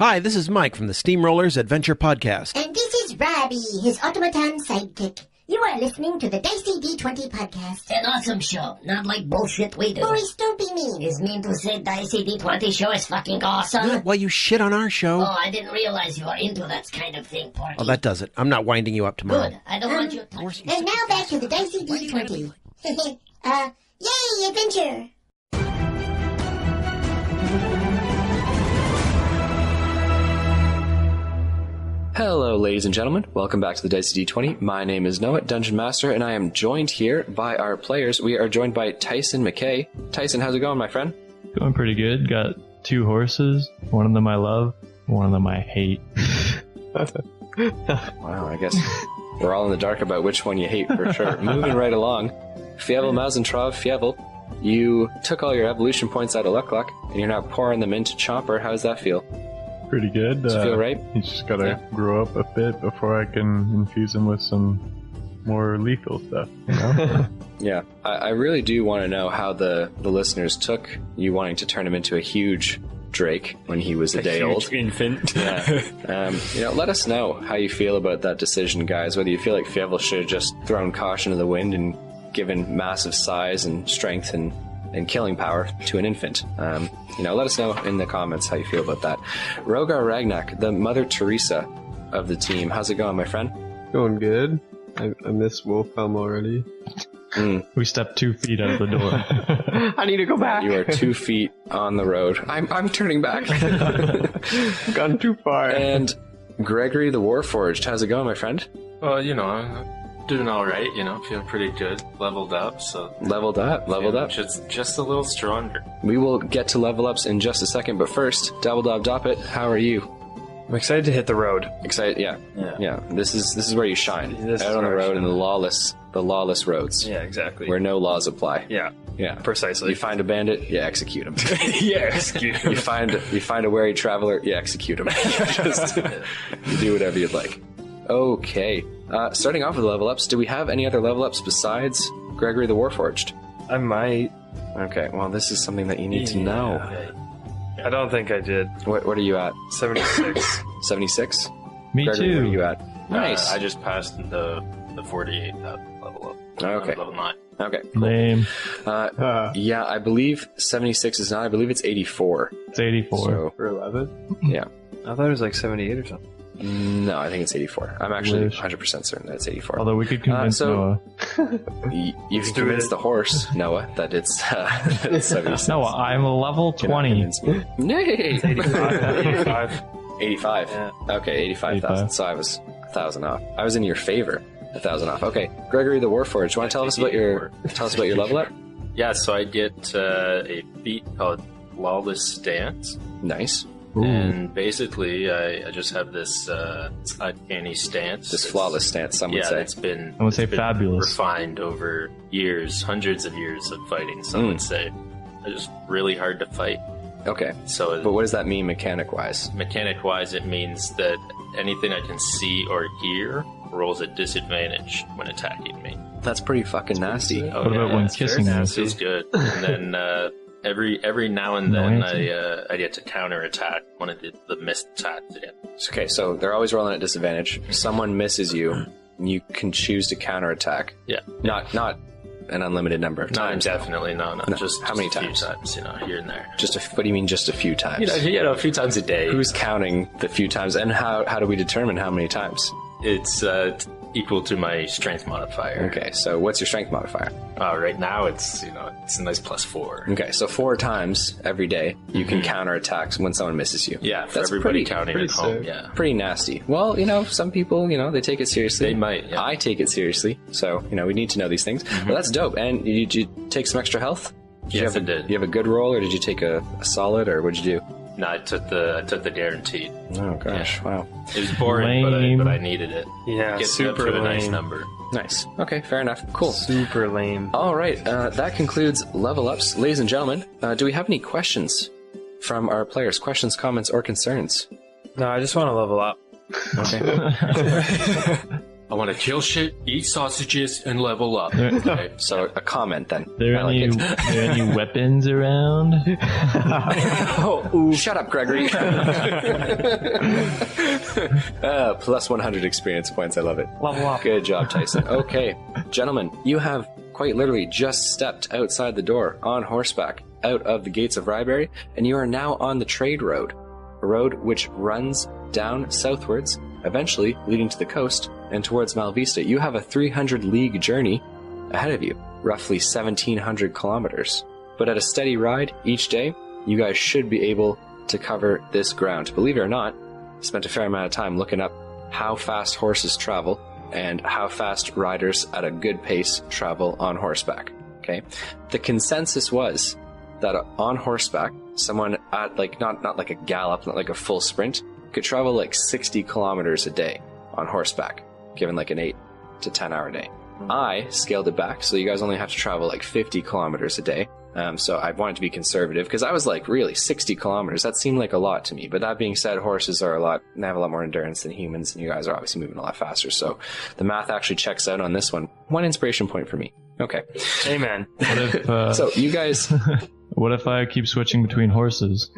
Hi, this is Mike from the Steamrollers Adventure Podcast. And this is Robbie, his automaton sidekick. You are listening to the Dicey D20 podcast. An awesome show, not like bullshit we do. Boys, don't be mean. Is mean to say Dicey D20 show is fucking awesome? Yeah, well, you shit on our show. Oh, I didn't realize you are into that kind of thing, Porky. Oh, that does it. I'm not winding you up tomorrow. Good, I don't want you touching. And now back to the Dicey D20. Yay, adventure! Hello, ladies and gentlemen. Welcome back to the Dicey D20. My name is Noah, Dungeon Master, and I am joined here by our players. We are joined by Tyson McKay. Tyson, how's it going, my friend? Going pretty good. Got 2 horses. One of them I love, one of them I hate. Wow, I guess we're all in the dark about which one you hate for sure. Moving right along. Fievel Mausentrov, Fievel, you took all your evolution points out of Luck, and you're now pouring them into Chomper. How does that feel? Pretty good. Does it feel right? He's just gotta grow up a bit before I can infuse him with some more lethal stuff, you know? Yeah, I really do want to know how the listeners took you wanting to turn him into a huge Drake when he was a day old. Infant. Yeah. Let us know how you feel about that decision, guys. Whether you feel like Fievel should have just thrown caution to the wind and given massive size and strength and killing power to an infant. Let us know in the comments how you feel about that. Rogar Ragnak, the Mother Teresa of the team. How's it going, my friend? Going good. I miss Wolfhelm already. We stepped 2 feet out of the door. I need to go back. You are 2 feet on the road. I'm turning back. I've gone too far. And Gregory the Warforged. How's it going, my friend? Well, I'm doing all right. Feeling pretty good. Leveled up, so Leveled up. just a little stronger. We will get to level ups in just a second, but first, Dabble Dob it. How are you? I'm excited to hit the road. Excited? Yeah. This is where you shine. Out on the road in the lawless roads. Yeah, exactly. Where no laws apply. Yeah, precisely. You find a bandit, you execute him. execute him. You find a wary traveler, you execute him. You do whatever you'd like. Okay. Starting off with level ups, do we have any other level ups besides Gregory the Warforged? I might. Okay, well, this is something that you need to know. I don't think I did. What are you at? 76. 76? Me Gregory, too. what are you at? Nice. I just passed the 48 level up. Okay. Level 9. Okay. Cool. Lame. Yeah, I believe 76 is not. I believe it's 84. It's 84. So, For 11? yeah. I thought it was like 78 or something. No, I think it's 84. I'm actually 100% certain that it's 84. Although we could convince Noah. You can convince the horse, Noah, that it's 76. Noah, I'm a level 20. Nay! 85. 85. Yeah. Okay, 85,000. So I was 1,000 off. I was in your favor. 1,000 off. Okay, Gregory the Warforged. You want to tell us about your level up? Yeah, so I get a feat called Flawless Stance. Nice. Ooh. And basically, I just have this uncanny stance. This flawless stance, some would Yeah, say. it's been, I would say it's been fabulous. refined over years, hundreds of years of fighting, some would say. It's just really hard to fight. Okay. So But what does that mean mechanic-wise? mechanic-wise, it means that anything I can see or hear rolls a disadvantage when attacking me. That's pretty fucking nasty. Oh, What about when it's very kissing you? nasty. It's good. And then every now and No then answer. I get to counterattack one of the missed attacks again. Okay, so they're always rolling at disadvantage. Someone misses you, you can choose to counterattack. Yeah. Not an unlimited number of No, times. definitely no. Just How many a few times? times, here and there. What do you mean just a few times? A few times a day. Who's counting the few times, and how do we determine how many times? It's equal to my strength modifier. Okay, so what's your strength modifier? Right now it's it's a nice +4. Okay, so 4 times every day you can counterattack when someone misses you. Yeah, for That's everybody pretty- counting pretty at home. sick. Yeah, Pretty nasty. Well, some people, they take it seriously. they might. Yeah. I take it seriously, so we need to know these things. Well, that's dope. And did you take some extra health? Yes, I I did. You have a good roll, or did you take a solid, or what'd you do? No, I took the guaranteed. Oh gosh, wow, It was boring, Lame. but I needed it. Yeah, Get super up to a nice lame. number. nice. Okay, fair enough. Cool. Super lame. All right, that concludes level ups, ladies and gentlemen. Do we have any questions from our players? Questions, comments, or concerns? No, I just want to level up. Okay. I want to kill shit, eat sausages, and level up. Okay. So a comment then. There I like any weapons around? Shut up, Gregory. Plus 100 experience points. I love it. Level up. Good job, Tyson. Okay, gentlemen, you have quite literally just stepped outside the door on horseback out of the gates of Ryberry, and you are now on the trade road, a road which runs down southwards, eventually leading to the coast and towards Malvista. You have a 300-league journey ahead of you, roughly 1,700 kilometers. But at a steady ride each day, you guys should be able to cover this ground. Believe it or not, I spent a fair amount of time looking up how fast horses travel and how fast riders at a good pace travel on horseback. Okay, the consensus was that on horseback, someone at not like a gallop, not like a full sprint, could travel like 60 kilometers a day on horseback, given like an 8 to 10 hour day. I scaled it back, so you guys only have to travel like 50 kilometers a day. So I wanted to be conservative, because I was like, really, 60 kilometers? That seemed like a lot to me. But that being said, horses are they have a lot more endurance than humans, and you guys are obviously moving a lot faster. So the math actually checks out on this one. 1 inspiration point for me. Okay. Amen. What if, So you guys... what if I keep switching between horses?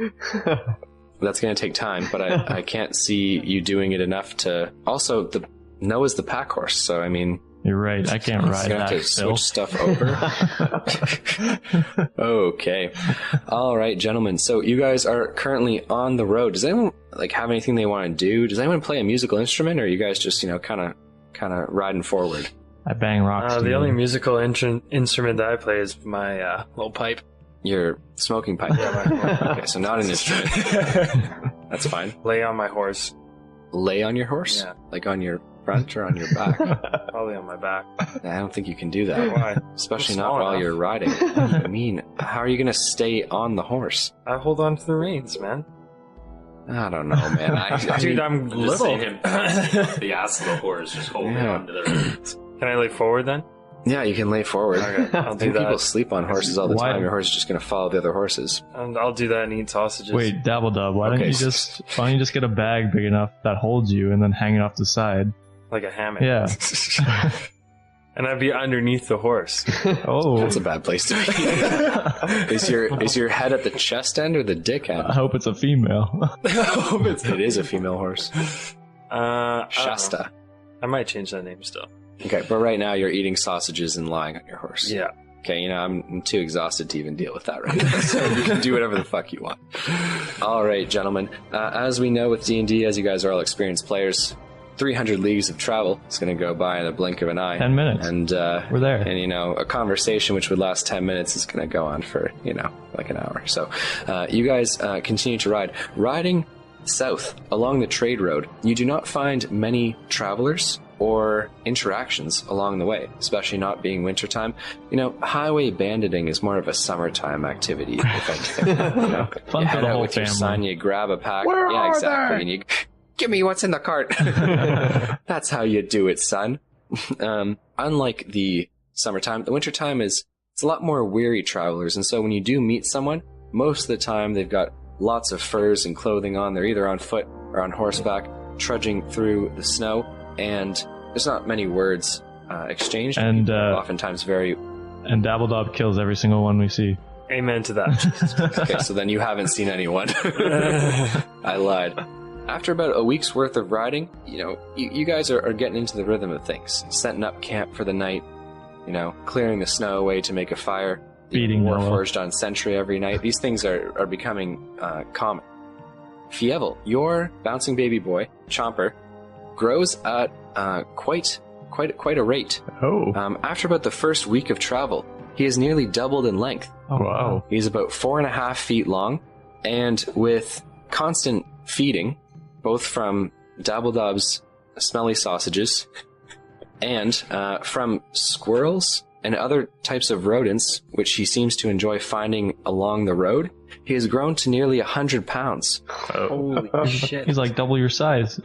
That's going to take time, but I can't see you doing it enough to... Also, Noah's the pack horse, so I mean... You're right, I can't ride You're that. going to switch stuff over. Okay. All right, gentlemen. So you guys are currently on the road. Does anyone have anything they want to do? Does anyone play a musical instrument, or are you guys just kind of riding forward? I bang rocks. The only musical instrument that I play is my little pipe. Your smoking pipe. Okay, so not an instrument. That's fine. Lay on my horse. Lay on your horse? Yeah. Like on your front or on your back? Probably on my back. I don't think you can do that. Why? Especially I'm not small while enough. you're riding. I mean, how are you going to stay on the horse? I hold on to the reins, man. I don't know, man. Dude, I'm Just little. seeing him pass the ass of the horse, just holding Yeah. on to the reins. Can I lay forward then? Yeah, you can lay forward. Okay, I'll I do think people that. sleep on horses all the Why- time. Your horse is just going to follow the other horses. And I'll do that and eat sausages. Wait, Dabble Dob, why Okay. don't you just get a bag big enough that holds you and then hang it off the side? Like a hammock. Yeah. And I'd be underneath the horse. Oh. That's a bad place to be. Is your head at the chest end or the dick end? I hope it's a female. It is a female horse. I don't know. Shasta. I might change that name still. Okay, but right now you're eating sausages and lying on your horse. Yeah. Okay, I'm too exhausted to even deal with that right now. So you can do whatever the fuck you want. All right, gentlemen. As we know with D&D, as you guys are all experienced players, 300 leagues of travel is going to go by in the blink of an eye. 10 minutes. And We're there. And a conversation which would last 10 minutes is going to go on for like an hour. So you guys continue to ride. Riding south along the trade road, you do not find many travelers or interactions along the way, especially not being wintertime. Highway banditing is more of a summertime activity, if anything. Fun You for head the out whole with your family. son, you grab a pack. Where yeah, are exactly. they? And you give me what's in the cart. That's how you do it, son. Unlike the summertime, the wintertime it's a lot more weary travelers, and so when you do meet someone, most of the time they've got lots of furs and clothing on. They're either on foot or on horseback, trudging through the snow, and there's not many words exchanged. And oftentimes very... and Dabble Dob kills every single one we see. Amen to that. Okay, so then you haven't seen anyone. I lied. After about a week's worth of riding, you guys are getting into the rhythm of things. Setting up camp for the night, clearing the snow away to make a fire. Feeding Noah. Warforged on sentry every night. These things are becoming common. Fievel, your bouncing baby boy, Chomper, grows at quite a rate. Oh. After about the first week of travel, he has nearly doubled in length. Oh, wow. He's about 4.5 feet long, and with constant feeding, both from Dabble Dob's smelly sausages and from squirrels and other types of rodents, which he seems to enjoy finding along the road, he has grown to nearly 100 pounds. Holy shit. He's like double your size.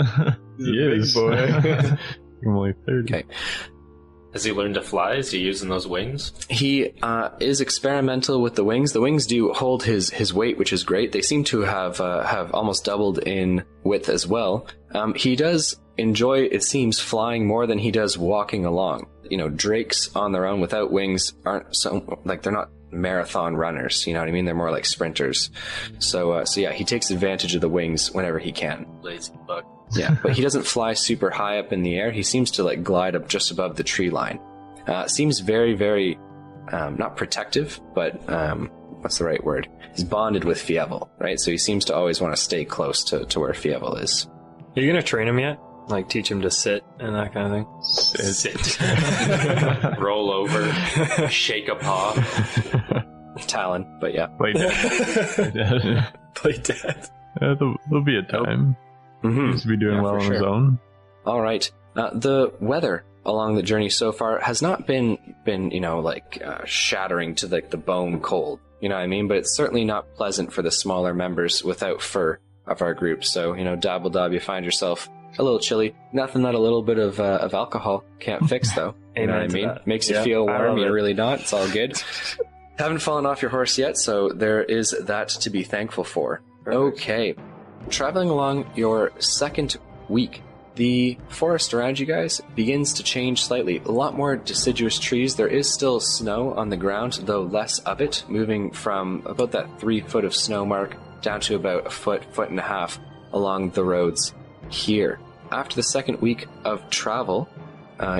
He is. Big boy. I'm only 30. Okay. Has he learned to fly? Is he using those wings? He is experimental with the wings. The wings do hold his weight, which is great. They seem to have almost doubled in width as well. He does enjoy, it seems, flying more than he does walking along. Drakes on their own without wings aren't so, like, they're not marathon runners, you know what I mean? They're more like sprinters. So yeah, he takes advantage of the wings whenever he can. Lazy fuck. Yeah, but he doesn't fly super high up in the air. He seems to like glide up just above the tree line. Seems very, very, not protective, but what's the right word? He's bonded with Fievel, right? So he seems to always want to stay close to where Fievel is. Are you gonna train him yet? Like teach him to sit and that kind of thing? Sit. Roll over. Shake a paw. Talon, but yeah. Play dead. Play dead. There'll be a time. Mm-hmm. He's be doing Yeah, well for on sure. his own. All right. The weather along the journey so far has not been shattering to the bone cold. You know what I mean? But it's certainly not pleasant for the smaller members without fur of our group. So, Dabble Dob, you find yourself a little chilly. Nothing that a little bit of alcohol can't fix, though. You know what I Amen to mean? that. Makes you Yeah, feel I warm. love You're it. really not. It's all good. Haven't fallen off your horse yet, so there is that to be thankful for. Okay. Traveling along your second week, the forest around you guys begins to change slightly. A lot more deciduous trees. There is still snow on the ground, though less of it, moving from about that 3 foot of snow mark down to about a foot and a half along the roads here. After the second week of travel,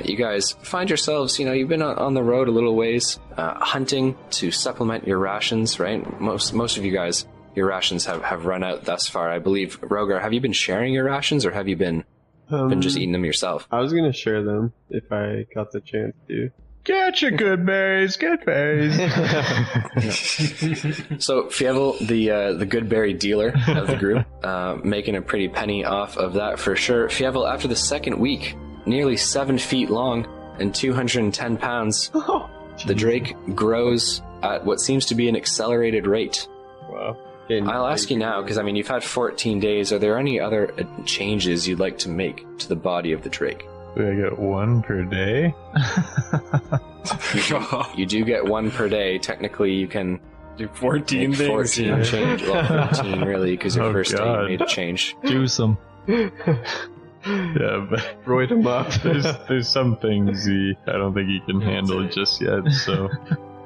you guys find yourselves, you've been on the road a little ways, hunting to supplement your rations, right? Most of you guys, your rations have run out thus far. I believe, Rogar, have you been sharing your rations, or have you been just eating them yourself? I was gonna share them if I got the chance to. Get your good berries, good berries. So Fievel, the good berry dealer of the group, making a pretty penny off of that for sure. Fievel, after the second week, nearly 7 feet long and 210 pounds, the drake grows at what seems to be an accelerated rate. Wow. I'll ask you now, because you've had 14 days. Are there any other changes you'd like to make to the body of the drake? Do I get one per day? You do get one per day. Technically, you can Do 14 make things. 14 Yeah. change. Well, 15 really, because your Oh, first day you God. made a change. Juice them. Yeah, but Roid him up. there's some things I don't think he can handle just yet. So,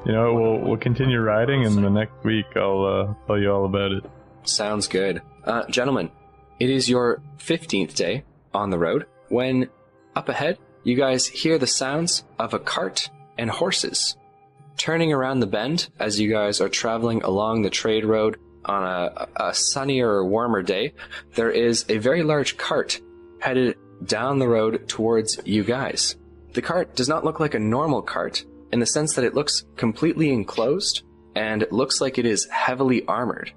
we'll continue riding, and the next week I'll tell you all about it. Sounds good. Gentlemen, it is your 15th day on the road when up ahead you guys hear the sounds of a cart and horses. Turning around the bend as you guys are traveling along the trade road on a sunnier or warmer day, there is a very large cart headed down the road towards you guys. The cart does not look like a normal cart in the sense that it looks completely enclosed and it looks like it is heavily armored.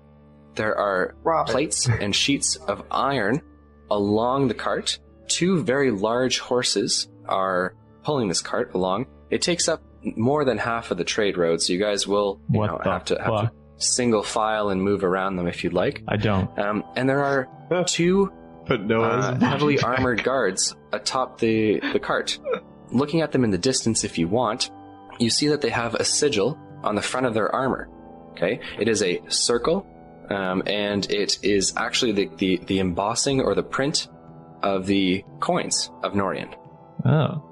There are plates and sheets of iron along the cart. 2 very large horses are pulling this cart along. It takes up more than half of the trade road, so you guys will have to single file and move around them if you'd like. I don't. And there are 2 But Noah's heavily armored guards atop the cart. Looking at them in the distance if you want, you see that they have a sigil on the front of their armor. Okay, it is a circle, and it is actually the embossing or the print of the coins of Norian. Oh.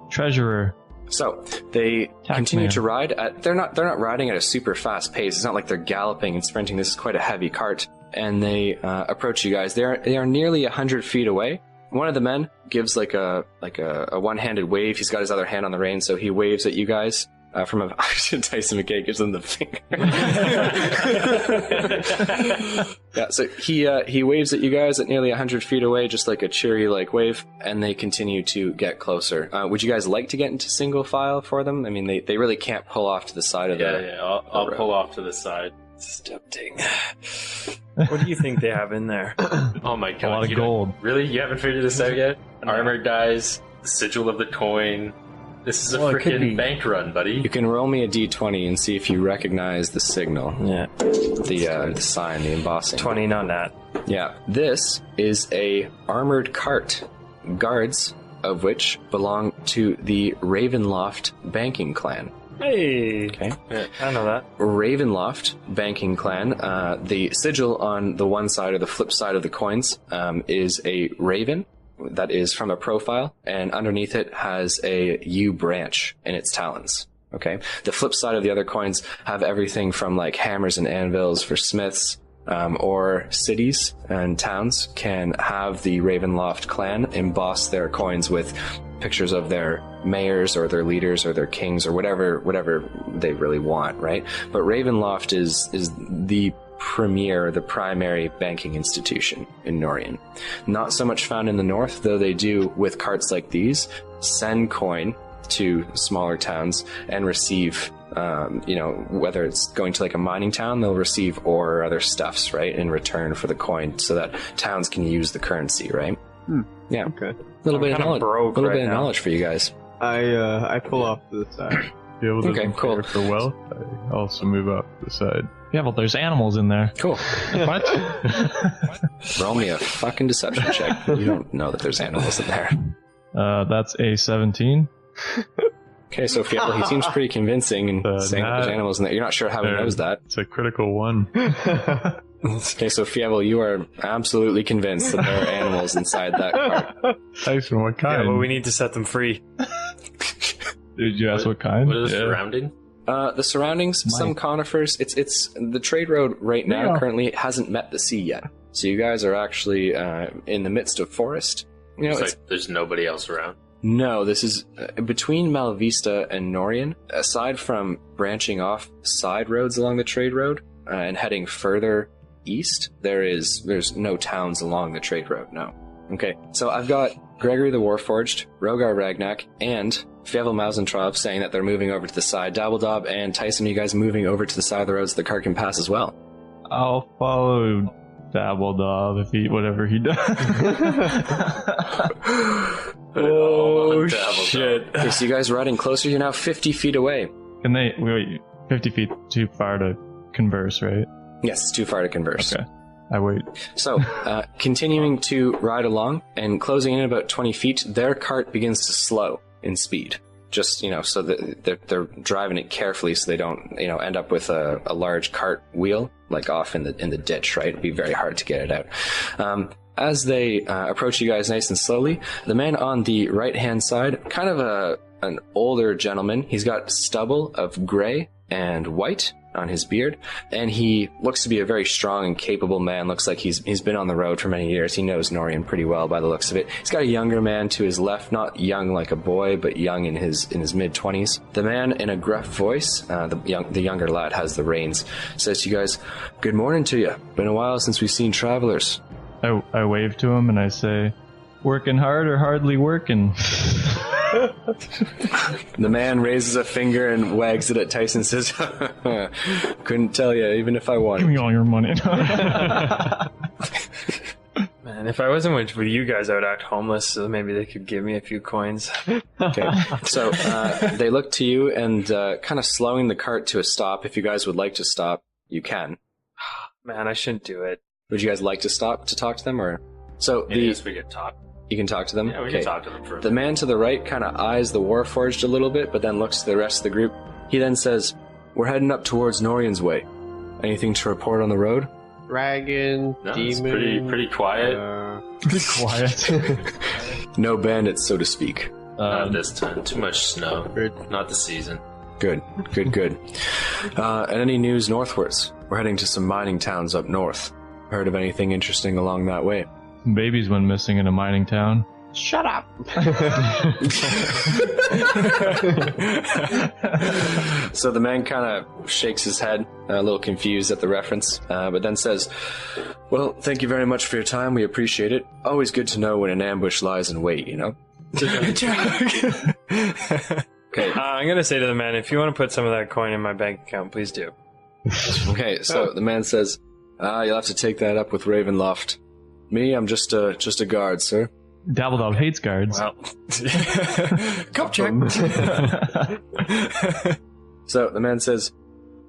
Treasurer. So they Tax continue man. to ride at. They're not riding at a super fast pace. It's not like they're galloping and sprinting. This is quite a heavy cart, and they approach you guys. They are nearly 100 feet away. One of the men gives like a one-handed wave. He's got his other hand on the reins, so he waves at you guys. From a Tyson McKay gives them the finger. Yeah, so he waves at you guys at nearly 100 feet away, just like a cheery wave, and they continue to get closer. Would you guys like to get into single file for them? I mean, they really can't pull off to the side of Yeah, I'll pull off to the side. Tempting. What do you think they have in there? Oh my god. A lot of you don't- gold. Really? You haven't figured this out yet? Armored guys, the sigil of the coin. This is a Well, it could be. freaking bank run, buddy. You can roll me a d20 and see if you recognize the signal, Yeah. the sign, the embossing. 20, not that. Yeah, this is a armored cart, guards of which belong to the Ravenloft banking clan. Hey. Okay. I know that. Ravenloft banking clan, the sigil on the one side or the flip side of the coins is a raven that is from a profile, and underneath it has a U branch in its talons. Okay. The flip side of the other coins have everything from like hammers and anvils for smiths, or cities and towns can have the Ravenloft clan emboss their coins with pictures of their mayors or their leaders or their kings or whatever they really want, right? But Ravenloft is the primary banking institution in Norien. Not so much found in the north, though they do, with carts like these, send coin to smaller towns and receive, whether it's going to like a mining town, they'll receive ore or other stuffs, right, in return for the coin so that towns can use the currency, right? Yeah. Okay. A little bit of knowledge for you guys. I pull off to the side. Fievel doesn't Okay, cool. care for wealth. I also move up to the side. Yeah, well, there's animals in there. Cool. What? Roll me a fucking deception check. You don't know that there's animals in there. That's a 17. Okay, so Fievel, he seems pretty convincing in saying that there's animals in there. You're not sure how he knows that. It's a critical one. Okay, so Fievel, you are absolutely convinced that there are animals inside that cart. Tyson, what kind? Yeah, but we need to set them free. Did you ask what kind? What is surrounding? The surroundings, some conifers. It's the trade road right now currently hasn't met the sea yet. So you guys are actually in the midst of forest. You know, It's like there's nobody else around. No, this is between Malavista and Norien. Aside from branching off side roads along the trade road and heading further east, there's no towns along the trade road. No. Okay, so I've got Gregory the Warforged, Rogar Ragnak, and Fievel Mausentraub saying that they're moving over to the side. Dabble Dob and Tyson, you guys moving over to the side of the road so the cart can pass as well. I'll follow Dabble Dob if whatever he does. Oh, shit. Okay, so you guys are riding closer. You're now 50 feet away. Can they wait 50 feet too far to converse, right? Yes, it's too far to converse. Okay. I wait. So, continuing to ride along and closing in about 20 feet, their cart begins to slow in speed. Just, so that they're driving it carefully so they don't, end up with a large cart wheel, like off in the ditch, right? It'd be very hard to get it out. As they approach you guys nice and slowly, the man on the right-hand side, kind of an older gentleman, he's got stubble of gray and white on his beard, and he looks to be a very strong and capable man. Looks like he's been on the road for many years. He knows Norien pretty well by the looks of it. He's got a younger man to his left, not young like a boy, but young in his mid-20s. The man, in a gruff voice, the younger lad has the reins, says to you guys, "Good morning to you. Been a while since we've seen travelers." I wave to him and I say, "Working hard or hardly working?" The man raises a finger and wags it at Tyson and says, "Couldn't tell you, even if I wanted." Give me all your money. Man, if I wasn't with you guys, I would act homeless, so maybe they could give me a few coins. Okay, so they look to you and kind of slowing the cart to a stop. If you guys would like to stop, you can. Man, I shouldn't do it. Would you guys like to stop to talk to them, or? So Yes, we could talk. You can talk to them? Yeah, we can talk to them for a The man to the right kind of eyes the Warforged a little bit, but then looks to the rest of the group. He then says, "We're heading up towards Norien's way. Anything to report on the road?" Dragon, No, demon. it's pretty quiet. Pretty quiet. No bandits, so to speak. Not this time. Too much snow. Good. Not the season. Good. And any news northwards? We're heading to some mining towns up north. Heard of anything interesting along that way? Some babies went missing in a mining town. Shut up. So the man kind of shakes his head, a little confused at the reference, but then says, "Well, thank you very much for your time. We appreciate it. Always good to know when an ambush lies in wait, Okay. I'm going to say to the man, if you want to put some of that coin in my bank account, please do. Okay, so the man says, you'll have to take that up with Ravenloft. Me, I'm just a guard, sir." Dabble Dob hates guards. Well, cup check. So the man says,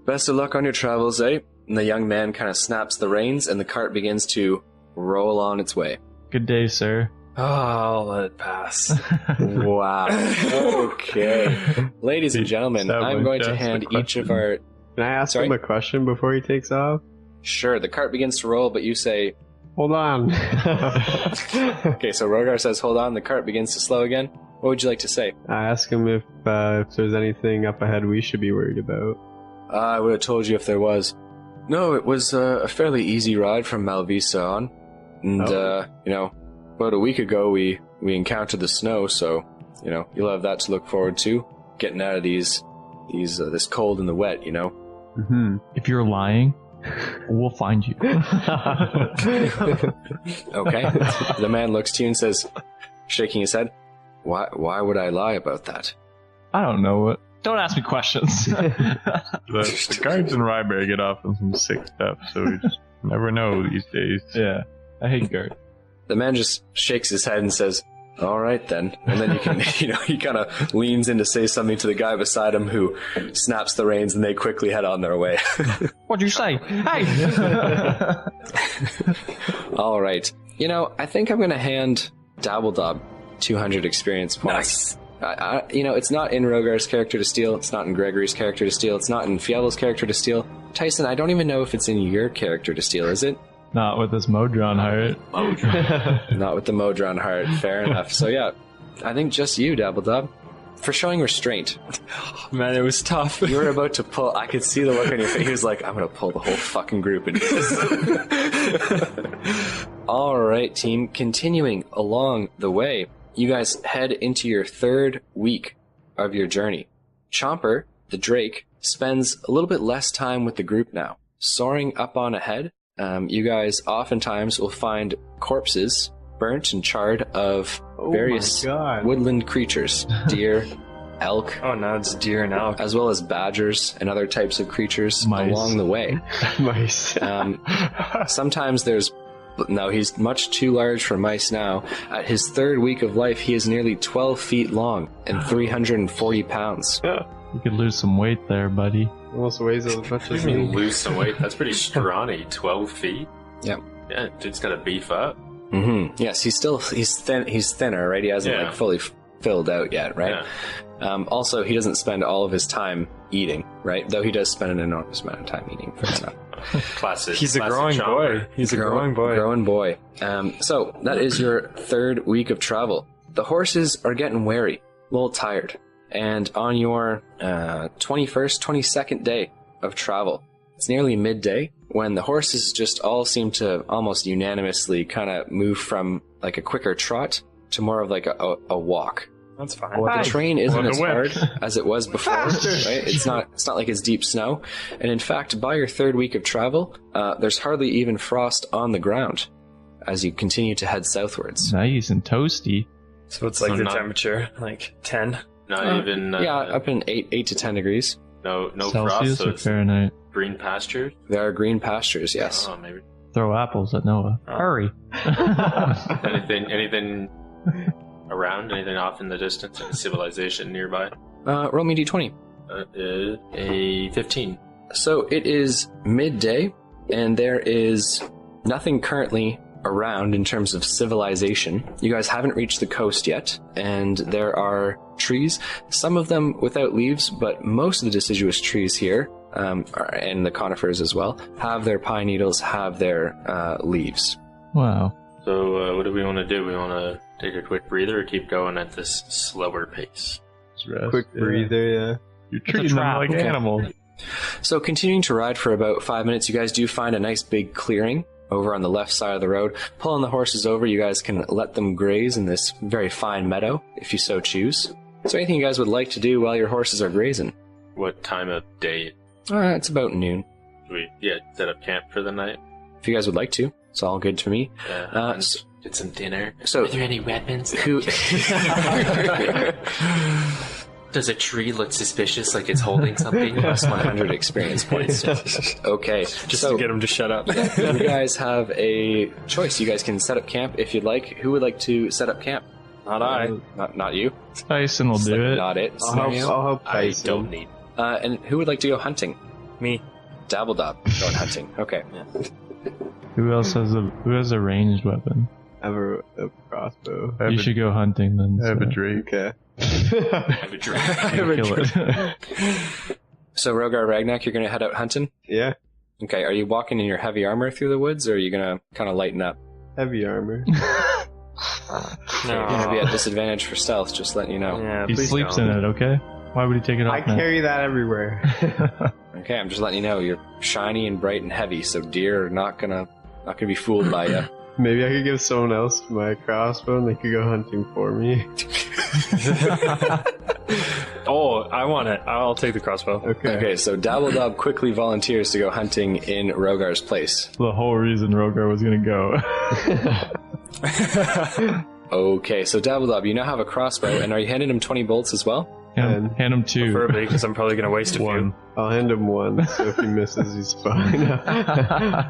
"Best of luck on your travels, eh?" And the young man kind of snaps the reins, and the cart begins to roll on its way. Good day, sir. Oh, I'll let it pass. Wow. Okay. Ladies and gentlemen, I'm going to hand each of our... Can I ask Sorry? him a question before he takes off? Sure, the cart begins to roll, but you say, Hold on. Okay, so Rogar says, hold on. The cart begins to slow again. What would you like to say? I ask him if there's anything up ahead we should be worried about. I would have told you if there was. No, it was a fairly easy ride from Malvisa on. And, about a week ago we encountered the snow, so, you'll have that to look forward to. Getting out of this cold and the wet, Mm-hmm. If you're lying, we'll find you. Okay. The man looks to you and says, shaking his head, Why would I lie about that? I don't know it. Don't ask me questions. The guards in Ryberry get off on some sick stuff, so we just never know these days. Yeah, I hate guard. The man just shakes his head and says, all right then. And then he kind of leans in to say something to the guy beside him, who snaps the reins, and they quickly head on their way. What'd you say? Hey! All right. I think I'm going to hand Dabble Dob 200 experience points. Nice. It's not in Rogar's character to steal. It's not in Gregory's character to steal. It's not in Fievel's character to steal. Tyson, I don't even know if it's in your character to steal, is it? Not with this Modron heart. Not with the Modron heart. Fair enough. So yeah, I think just you, Dabble Dob, for showing restraint. Man, it was tough. You were about to pull. I could see the look on your face. He was like, I'm going to pull the whole fucking group into this. All right, team. Continuing along the way, you guys head into your third week of your journey. Chomper, the Drake, spends a little bit less time with the group now. Soaring up on ahead, you guys oftentimes will find corpses, burnt and charred, of various woodland creatures. Deer, elk. Oh, now it's deer and elk. As well as badgers and other types of creatures Mice. Along the way. Mice. Sometimes there's... No, he's much too large for mice now. At his third week of life, he is nearly 12 feet long and 340 pounds. You could lose some weight there, buddy. Almost weighs as much as You me. mean lose some weight? That's pretty scrawny. 12 feet? Yep. Yeah, dude's got to beef up. Mm-hmm. Yes, he's thin. He's thinner, right? He hasn't fully filled out yet, right? Yeah. Also, he doesn't spend all of his time eating, right? Though he does spend an enormous amount of time eating. Fair enough. Classic. He's a classic growing Chomper. boy. He's a growing boy. Growing boy. So that is your third week of travel. The horses are getting wary, a little tired. And on your 21st, 22nd day of travel, it's nearly midday when the horses just all seem to almost unanimously kind of move from like a quicker trot to more of like a walk. That's fine. The terrain isn't What a as whip. hard as it was before, right? It's not like it's deep snow. And in fact, by your third week of travel, there's hardly even frost on the ground as you continue to head southwards. Nice and toasty. So it's like So the not- temperature, like 10. Not even... Yeah, up in 8 to 10 degrees. No frost, Celsius so or it's Fahrenheit? green pasture? There are green pastures, yes. Oh, maybe. Throw apples at Noah. Oh. Hurry. Anything around? Anything off in the distance? Any civilization nearby? Roll me d20. A 15. So it is midday, and there is nothing currently around in terms of civilization. You guys haven't reached the coast yet, and there are trees, some of them without leaves, but most of the deciduous trees here, and the conifers as well, have their pine needles, have their leaves. Wow. So what do we want to do? We want to take a quick breather or keep going at this slower pace? Just rest, Quick yeah. breather, yeah. You're treating them trap. like Okay. animals. So continuing to ride for about 5 minutes, you guys do find a nice big clearing over on the left side of the road. Pulling the horses over, you guys can let them graze in this very fine meadow, if you so choose. Is there anything you guys would like to do while your horses are grazing? What time of day? It's about noon. Do we set up camp for the night? If you guys would like to, it's all good for me. And get some dinner. So, Are there any weapons? who? Does a tree look suspicious, like it's holding something? Plus 100 experience points. Okay, Just so to get him to shut up. you guys have a choice. You guys can set up camp if you'd like. Who would like to set up camp? Not I. Not you. Tyson will It's do like it. Not it. I'll help I Tyson. don't need. And who would like to go hunting? Me. Dabble Dob going hunting. Okay. Who else has a ranged weapon? I have a crossbow. I have You a- should go hunting then. I have a so. drake. Okay. I have a drink. Kill it. So Rogar Ragnak, you're going to head out hunting? Yeah. Okay, are you walking in your heavy armor through the woods, or are you gonna kind of lighten up? Heavy armor. You're gonna be at disadvantage for stealth, just letting you know. Yeah, He please sleeps don't. in it, okay? Why would he take it off I now? carry that everywhere. Okay, I'm just letting you know you're shiny and bright and heavy, so deer are not gonna be fooled by you. Maybe I could give someone else my crossbow and they could go hunting for me. Oh, I want it. I'll take the crossbow. Okay, so Dabble Dob quickly volunteers to go hunting in Rogar's place. The whole reason Rogar was gonna go. Okay, so Dabble Dob, you now have a crossbow, and are you handing him 20 bolts as well? hand him 2. Preferably, because I'm probably going to waste a One. few. I'll hand him 1, so if he misses, he's fine.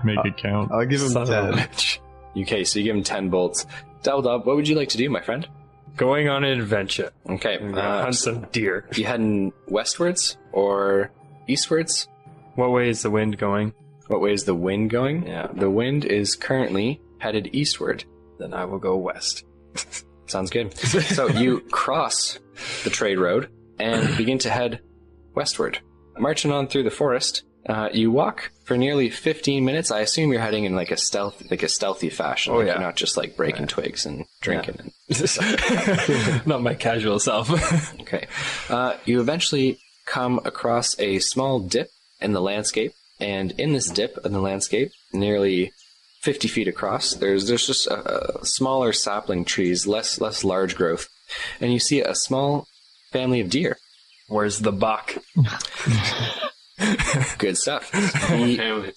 Make it count. I'll give him Son of a 10. bitch. Okay, so you give him 10 bolts. Dabble Dob, what would you like to do, my friend? Going on an adventure. Okay, I'm gonna hunt some deer. you heading westwards or eastwards? What way is the wind going? What way is the wind going? Yeah. The wind is currently headed eastward. Then I will go west. Sounds good. So you cross the trade road and begin to head westward. Marching on through the forest, you walk for nearly 15 minutes. I assume you're heading in like a stealthy fashion. Oh, Like, yeah. You're not just like breaking twigs and drinking. Not my casual self. Okay. You eventually come across a small dip in the landscape, and in this dip in the landscape, nearly 50 feet across, there's just smaller sapling trees, less large growth, and you see a small family of deer. Where's the buck? Good stuff. The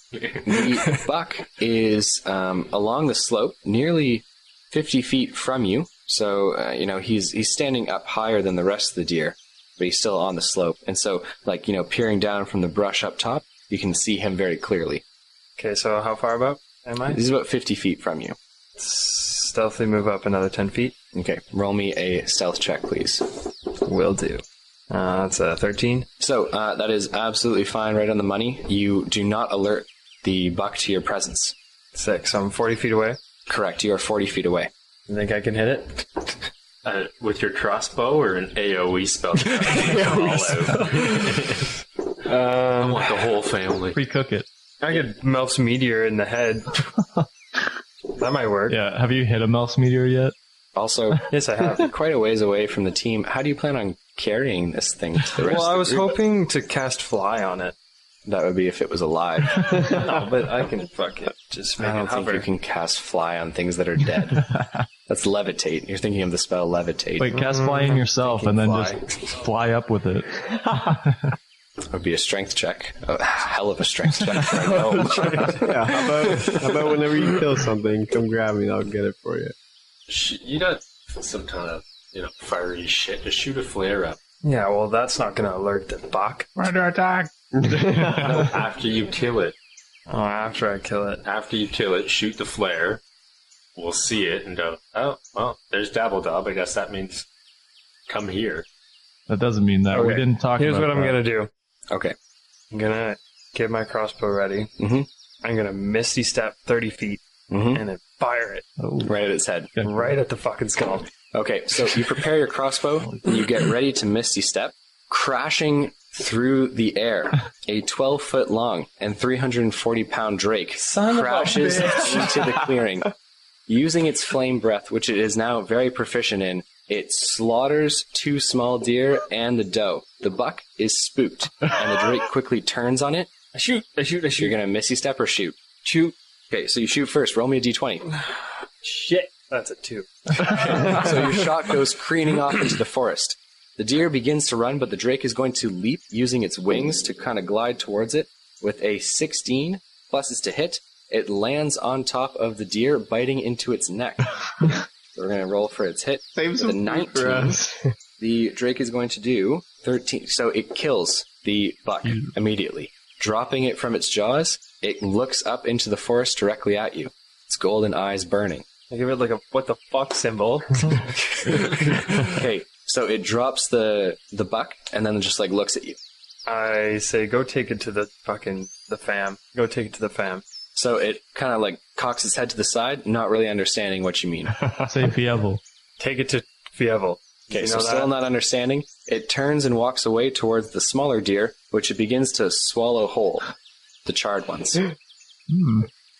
buck is along the slope, nearly 50 feet from you. So he's standing up higher than the rest of the deer, but he's still on the slope. And so, peering down from the brush up top, you can see him very clearly. Okay, so how far about am I? He's about 50 feet from you. Stealthily move up another 10 feet. Okay, roll me a stealth check, please. Will do. That's a 13. So that is absolutely fine, right on the money. You do not alert the buck to your presence. 6. So I'm 40 feet away. Correct, you are 40 feet away. You think I can hit it? With your crossbow or an AoE spell? I want the whole family. Pre-cook it. I could Melf's meteor in the head. That might work. Yeah, have you hit a Mel's meteor yet? Also, Yes, I have. quite a ways away from the team. How do you plan on carrying this thing to the rest Well, I of was the group? hoping to cast fly on it. That would be if it was alive. No, but I can fuck it. Just make I don't it think hover. you can cast fly on things that are dead. That's levitate. You're thinking of the spell levitate. Wait, cast flying yourself and then fly. just fly up with it. It would be a strength check. A hell of a strength check for a gnome. Yeah, how about whenever you kill something, come grab me and I'll get it for you. You got some kind of, fiery shit. Just shoot a flare up. Yeah, well, that's not going to alert the buck. Under attack! No, after you kill it. Oh, after I kill it. After you kill it, shoot the flare. We'll see it and go, oh, well, there's Dabble Dob. I guess that means come here. That doesn't mean that. We Okay. didn't talk Here's about what I'm that. going to do. Okay. I'm going to get my crossbow ready. Mhm. I'm going to misty step 30 feet Mhm. and then fire it Right at its head. right at the fucking skull. Okay, so you prepare your crossbow, and you get ready to misty step, crashing through the air. A 12-foot long and 340-pound drake Son of a crashes bitch. into the clearing. Using its flame breath, which it is now very proficient in, it slaughters 2 small deer and the doe. The buck is spooked, and the drake quickly turns on it. I shoot. You're going to misty step or shoot? Shoot. Okay, so you shoot first. Roll me a d20. Shit. That's a 2. So your shot goes careening off into the forest. The deer begins to run, but the drake is going to leap using its wings to kind of glide towards it. With a 16, plus it's to hit, it lands on top of the deer, biting into its neck. So we're going to roll for its hit. Save With some a food 19, for us. the drake is going to do 13. So it kills the buck immediately. Dropping it from its jaws, it looks up into the forest directly at you. Its golden eyes burning. I give it like a what the fuck symbol. Okay, so it drops the buck and then just like looks at you. I say, go take it to the fam. Go take it to the fam. So it kind of like cocks its head to the side, not really understanding what you mean. Say Fievel. Take it to Fievel. Okay, You so know still that? not understanding. It turns and walks away towards the smaller deer, which it begins to swallow whole. the charred ones.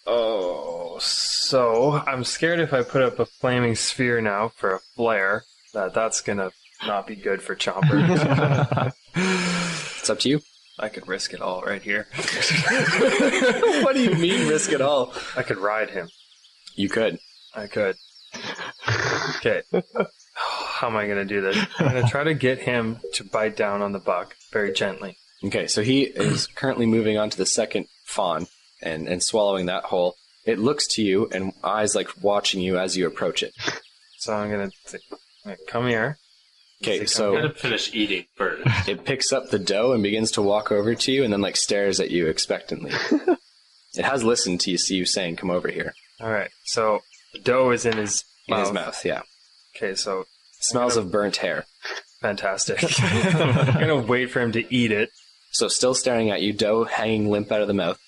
Oh, so I'm scared if I put up a flaming sphere now for a flare, that's gonna not be good for Chomper. It's up to you. I could risk it all right here. What do you mean, risk it all? I could ride him. You could. I could. Okay. How am I going to do this? I'm going to try to get him to bite down on the buck very gently. Okay, so he is currently moving on to the second fawn and swallowing that whole. It looks to you and eyes like watching you as you approach it. So I'm going to say, come here. Okay, I'm so gonna finish eating first. it picks up the dough and begins to walk over to you and then like stares at you expectantly. It has listened to you, see you saying, "Come over here." All right. So the dough is in his mouth. In his mouth, yeah. Okay, so Smells of burnt hair. fantastic. I'm going to wait for him to eat it. So still staring at you, dough hanging limp out of the mouth.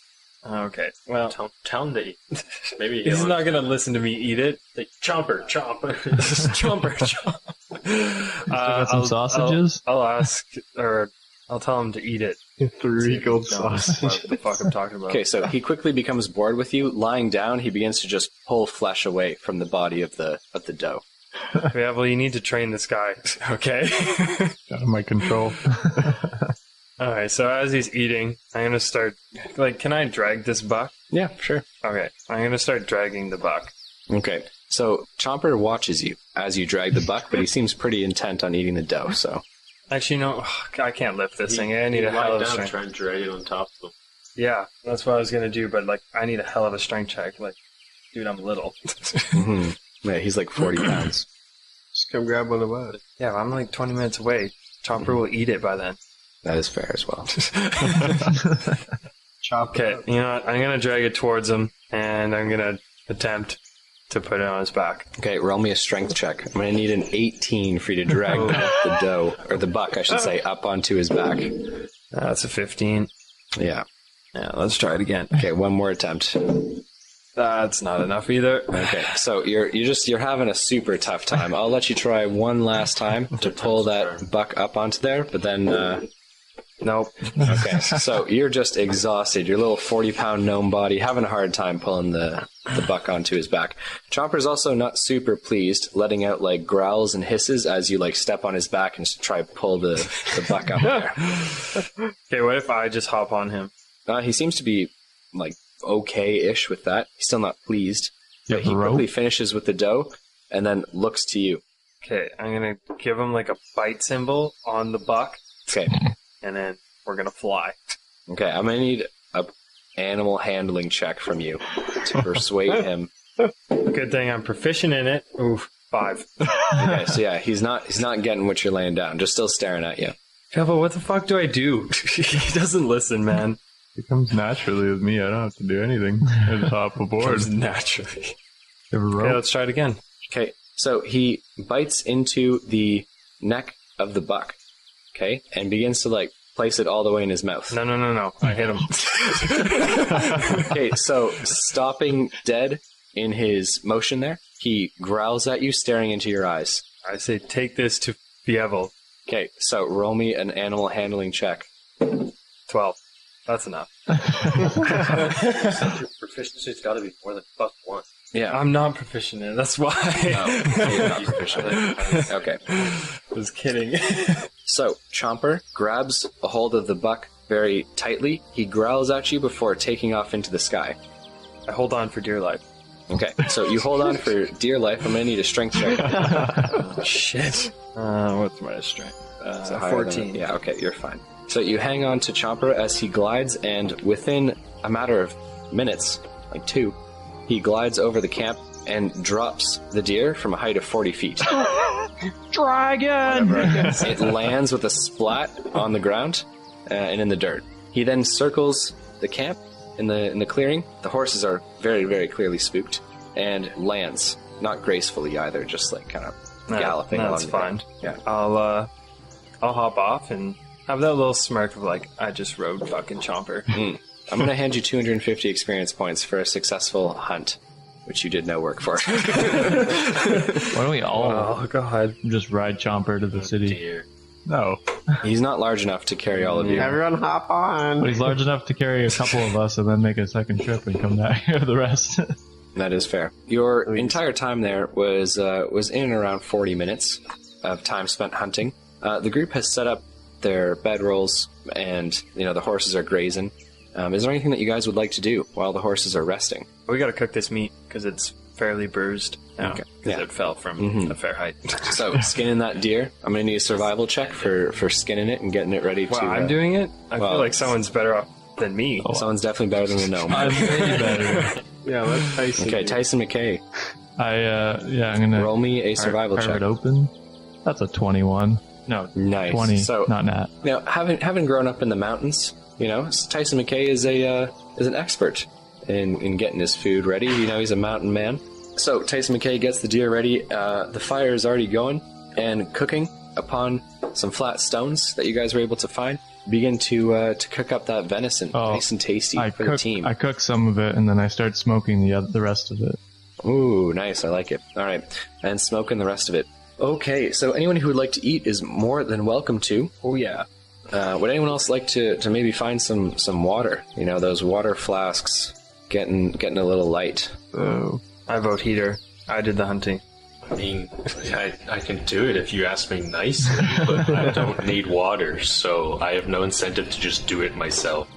Okay. Well, Tell him to eat. Maybe he's not going to listen to me eat it. Like, Chomper, chomp. Chomper, chomp. got some sausages? I'll ask, or I'll tell him to eat it. 3 gold No, sausages. what the fuck I'm talking about. Okay, so he quickly becomes bored with you. Lying down, he begins to just pull flesh away from the body of the dough. Yeah, well, you need to train this guy, okay? Out of my control. Alright, so as he's eating, I'm gonna start, can I drag this buck? Yeah, sure. Okay, I'm gonna start dragging the buck. Okay, so Chomper watches you as you drag the buck, but he seems pretty intent on eating the dough, so... Actually, no, I can't lift this thing. I need a hell of a strength. Try and drag it on top of him. Yeah, that's what I was gonna do, but, I need a hell of a strength check. Dude, I'm little. Mm-hmm. Yeah, he's like 40 pounds. Just come grab one of us. Yeah, I'm 20 minutes away. Chomper will eat it by then. That is fair as well. Chop it Okay, up. you know what? I'm gonna drag it towards him, and I'm gonna attempt to put it on his back. Okay, roll me a strength check. I'm going to need an 18 for you to drag the dough, or the buck, I should say, up onto his back. That's a 15. Yeah. Yeah, let's try it again. Okay, one more attempt. That's not enough either. Okay, so you're having a super tough time. I'll let you try one last time to pull that buck up onto there, but then Nope. okay, so you're just exhausted. Your little 40-pound gnome body having a hard time pulling the buck onto his back. Chomper's also not super pleased, letting out growls and hisses as you step on his back and try to pull the buck up there. Okay, what if I just hop on him? He seems to be okay-ish with that. He's still not pleased. But he quickly finishes with the dough and then looks to you. Okay, I'm gonna give him a bite symbol on the buck, Okay. and then we're gonna fly. Okay, I'm gonna need a animal handling check from you to persuade him. Good thing I'm proficient in it. Oof, 5. Okay, so yeah, he's not getting what you're laying down, just still staring at you. Fievel, what the fuck do I do? He doesn't listen, man. It comes naturally with me. I don't have to do anything. I just hop aboard. Comes naturally. Have a Okay, rope. let's try it again. Okay, so he bites into the neck of the buck, okay, and begins to place it all the way in his mouth. No. I hit him. Okay, so stopping dead in his motion there, he growls at you, staring into your eyes. I say, take this to Fievel. Okay, so roll me an animal handling check. 12. That's enough. Your proficiency's got to be more than +1. Yeah. I'm not proficient in it. That's why. Oh, you're not proficient. Okay. I was kidding. So, Chomper grabs a hold of the buck very tightly. He growls at you before taking off into the sky. I hold on for dear life. Okay, so you hold on for dear life. I'm going to need a strength check. Oh, shit. What's my strength? So higher than- 14. yeah, okay, you're fine. So you hang on to Chomper as he glides, and within a matter of minutes, 2, he glides over the camp and drops the deer from a height of 40 feet. Dragon! It lands with a splat on the ground and in the dirt. He then circles the camp in the clearing. The horses are very, very clearly spooked, and lands, not gracefully either, just kind of galloping along. That's the fine. ground. Yeah. I'll hop off and have that little smirk of I just rode fucking Chomper. I'm going to hand you 250 experience points for a successful hunt, which you did no work for. Why don't we all Oh god. just ride Chomper to the city? Dear. No. He's not large enough to carry all of you. Everyone hop on. But he's large enough to carry a couple of us and then make a second trip and come back with the rest. That is fair. Your entire time there was in and around 40 minutes of time spent hunting. The group has set up their bedrolls, and the horses are grazing. Is there anything that you guys would like to do while the horses are resting? We gotta cook this meat because it's fairly bruised now. Okay. Because it fell from a fair height. So, skinning that deer, I'm going to need a survival check for skinning it and getting it ready to... Wow, I'm doing it? I feel like someone's better off than me. Someone's definitely better than the gnome. I'm way better. Yeah, let's Tyson. Okay, Tyson McKay, I'm gonna roll me a survival carve check. it open. That's a 21. No, Nice. 20. So, not nat. now, having grown up in the mountains, Tyson McKay is an expert in getting his food ready. He's a mountain man. So Tyson McKay gets the deer ready. The fire is already going and cooking upon some flat stones that you guys were able to find. Begin to cook up that venison, nice and tasty for the team. I cook some of it and then I start smoking the rest of it. Ooh, nice. I like it. All right, and smoking the rest of it. Okay, so anyone who would like to eat is more than welcome to. Oh yeah. Would anyone else like to maybe find some water? Those water flasks getting a little light. Oh. I vote heater. I did the hunting. I mean, I can do it if you ask me nicely, but I don't need water, so I have no incentive to just do it myself.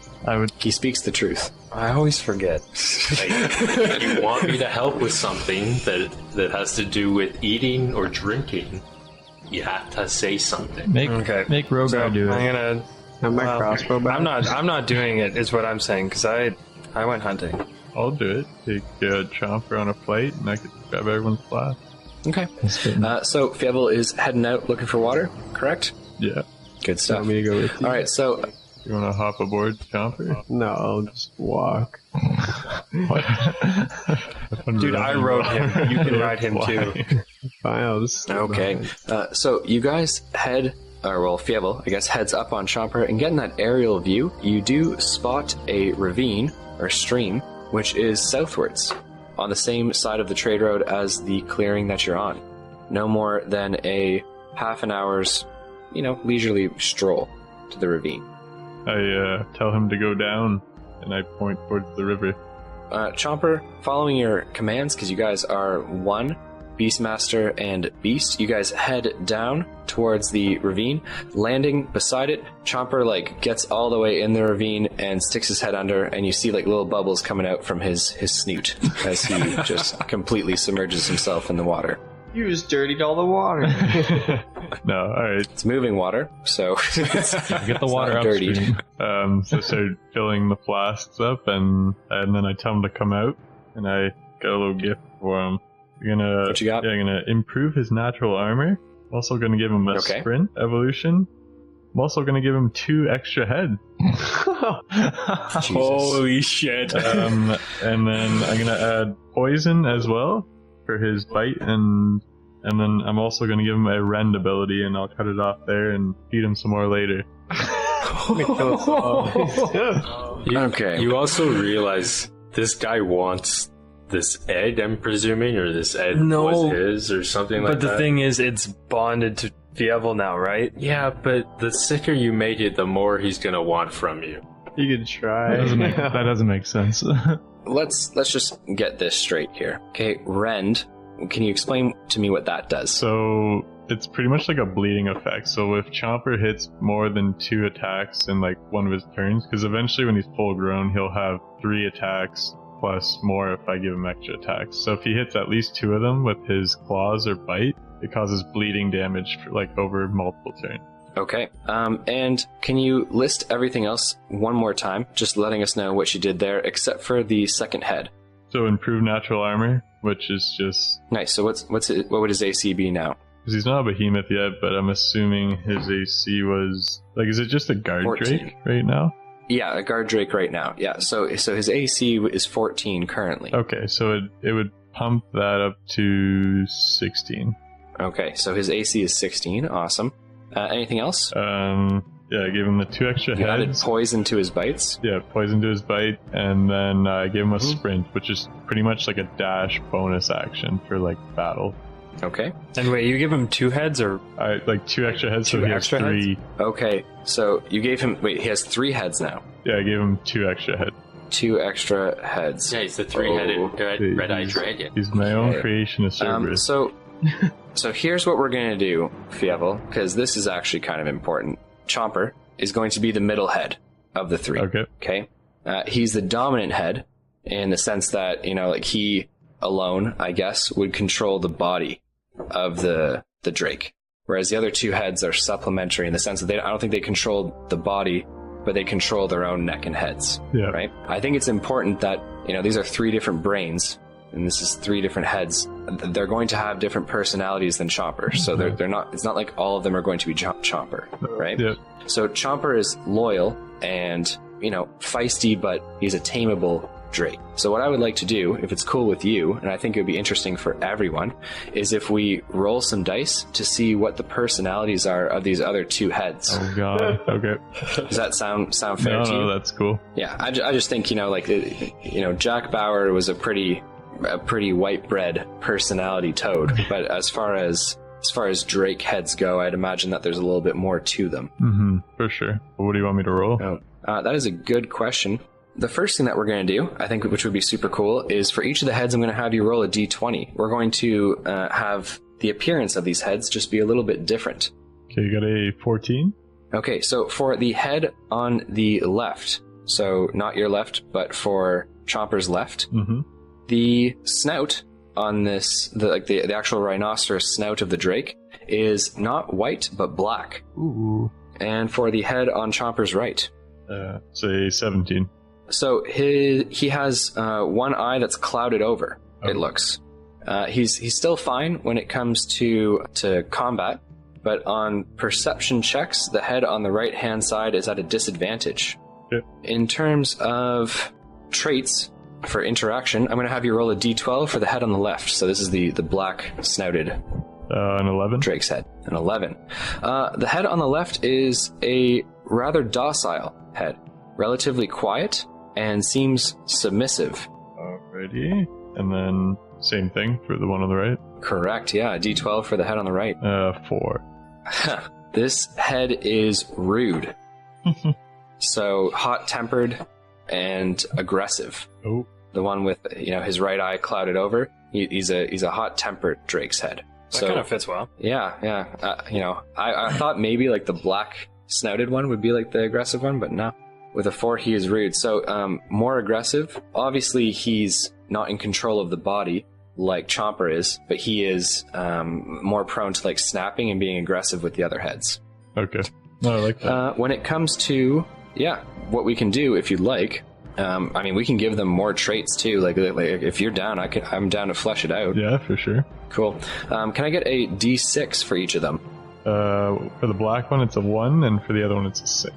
He speaks the truth. I always forget. If you want me to help with something that has to do with eating or drinking, you have to say something. Make Rogar do it. I'm gonna. Have my crossbow back. I'm not doing it. Is what I'm saying because I went hunting. I'll do it. Take Chomper on a plate, and I could grab everyone's flask. Okay. So Fievel is heading out looking for water, correct? Yeah. Good stuff. Want me to go with you? All right, so You want to hop aboard, Chomper? No, I'll just walk. Dude, I rode him. You can ride him too. Fine, I'll just stay okay. behind. So you guys Fievel, I guess, heads up on Chomper, and getting that aerial view, you do spot a ravine, or stream, which is southwards, on the same side of the trade road as the clearing that you're on. No more than a half an hour's, leisurely stroll to the ravine. I tell him to go down, and I point towards the river. Chomper, following your commands, because you guys are one, Beastmaster and Beast, you guys head down towards the ravine, landing beside it. Chomper gets all the way in the ravine and sticks his head under, and you see little bubbles coming out from his snoot as he just completely submerges himself in the water. You just dirtied all the water. No, alright. It's moving water, so Get the water not dirty. upstream. So I start filling the flasks up, and then I tell him to come out, and I got a little gift for him. What you got? Yeah, I'm gonna improve his natural armor. I'm also gonna give him a sprint evolution. I'm also gonna give him 2 extra head. Holy shit. And then I'm gonna add poison as well for his bite, and then I'm also gonna give him a rend ability, and I'll cut it off there and feed him some more later. Okay. You also realize this guy wants this egg, I'm presuming, or this egg was his, or something like that. But the thing is, it's bonded to Fievel now, right? Yeah, but the sicker you make it, the more he's gonna want from you. You can try. That doesn't make sense. Let's just get this straight here. Okay, rend. Can you explain to me what that does? So it's pretty much like a bleeding effect. So if Chomper hits more than 2 attacks in one of his turns, because eventually when he's full grown, he'll have 3 attacks plus more if I give him extra attacks. So if he hits at least 2 of them with his claws or bite, it causes bleeding damage for over multiple turns. Okay. And can you list everything else one more time, just letting us know what you did there, except for the second head? So improve natural armor, which is just Nice. So what would his AC be now? because he's not a behemoth yet, but I'm assuming his AC was is it just a guard 14. drake right now? Yeah, a guard drake right now. Yeah. So his AC is 14 currently. Okay, so it would pump that up to 16. Okay. So his AC is 16. Awesome. Anything else? Yeah, I gave him the 2 extra You added heads. poison to his bites. Yeah, poison to his bite, and then I gave him a sprint, which is pretty much like a dash bonus action for battle. Okay. And wait, you give him 2 heads or? Like 2 extra heads, so Two he has extra 3. Okay, so you gave him... Wait, he has 3 heads now. Yeah, I gave him 2 extra heads. 2 extra heads. Yeah, he's the 3-headed red-eyed dragon. He's my own creation of Cerberus. So here's what we're going to do, Fievel, because this is actually kind of important. Chomper is going to be the middle head of the 3. Okay? He's the dominant head in the sense that, like he alone, I guess, would control the body of the Drake. Whereas the other 2 heads are supplementary in the sense that I don't think they control the body, but they control their own neck and heads. Yeah. Right? I think it's important that, these are 3 different brains, and this is 3 different heads. They're going to have different personalities than Chomper. So they're not, it's not like all of them are going to be Chomper, right? Yeah. So Chomper is loyal and, feisty, but he's a tameable Drake. So what I would like to do, if it's cool with you, and I think it would be interesting for everyone, is if we roll some dice to see what the personalities are of these other 2 heads. Oh god. Okay. Does that sound fair to you? No, that's cool. Yeah, I just think, Jack Bauer was a pretty white bread personality toad, but as far as Drake heads go, I'd imagine that there's a little bit more to them. Mm-hmm, for sure. What do you want me to roll? That is a good question. The first thing that we're going to do, I think, which would be super cool, is for each of the heads, I'm going to have you roll a d20. We're going to have the appearance of these heads just be a little bit different. Okay, you got a 14? Okay, so for the head on the left, so not your left, but for Chomper's left, the snout on this, the actual rhinoceros snout of the Drake, is not white, but black. Ooh. And for the head on Chomper's right, say 17. So he has one eye that's clouded over, it looks. He's still fine when it comes to combat, but on perception checks, the head on the right-hand side is at a disadvantage. Yep. In terms of traits for interaction, I'm going to have you roll a d12 for the head on the left. So this is the black-snouted an 11? Drake's head. An 11. The head on the left is a rather docile head, relatively quiet, and seems submissive. Alrighty. And then same thing for the one on the right? Correct, yeah. D12 for the head on the right. 4. This head is rude. So hot-tempered and aggressive. Oh. The one with, his right eye clouded over. He's a hot-tempered Drake's head. That kind of fits well. Yeah. I thought maybe like the black-snouted one would be like the aggressive one, but no. With a 4, he is rude. So, more aggressive. Obviously, he's not in control of the body like Chomper is, but he is more prone to like snapping and being aggressive with the other heads. Okay. No, I like that. When it comes to, what we can do if you'd like, we can give them more traits too. Like if you're down, I'm down to flesh it out. Yeah, for sure. Cool. Can I get a D6 for each of them? For the black one, it's a 1, and for the other one, it's a 6.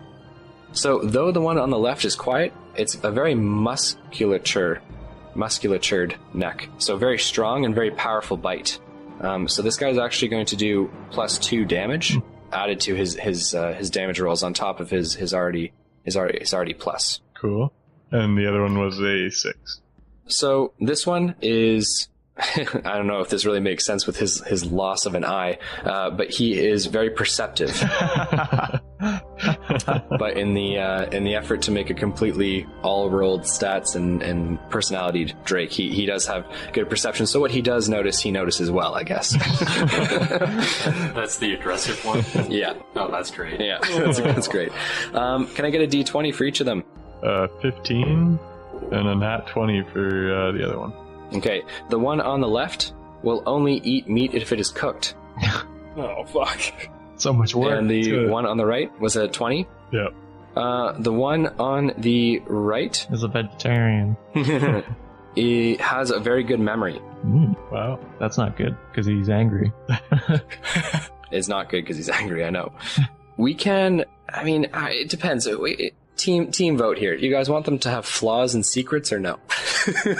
So, though the one on the left is quiet, it's a very musculatured neck. So, very strong and very powerful bite. So this guy's actually going to do +2 damage added to his damage rolls on top of his already plus. Cool. And the other one was a 6. So this one is I don't know if this really makes sense with his loss of an eye, but he is very perceptive. But in the effort to make a completely all-world stats and personality Drake, he does have good perception. So what he does notice, he notices well, I guess. That's the aggressive one? Yeah. Oh, that's great. Yeah, that's great. Can I get a D20 for each of them? 15 and a nat 20 for the other one. Okay, the one on the left will only eat meat if it is cooked. Oh, fuck. So much work. And the one on the right was a 20? Yeah. The one on the right is a vegetarian. He has a very good memory. Wow. That's not good, because he's angry. It's not good because he's angry, I know. We can, it depends. Team vote here. You guys want them to have flaws and secrets or no?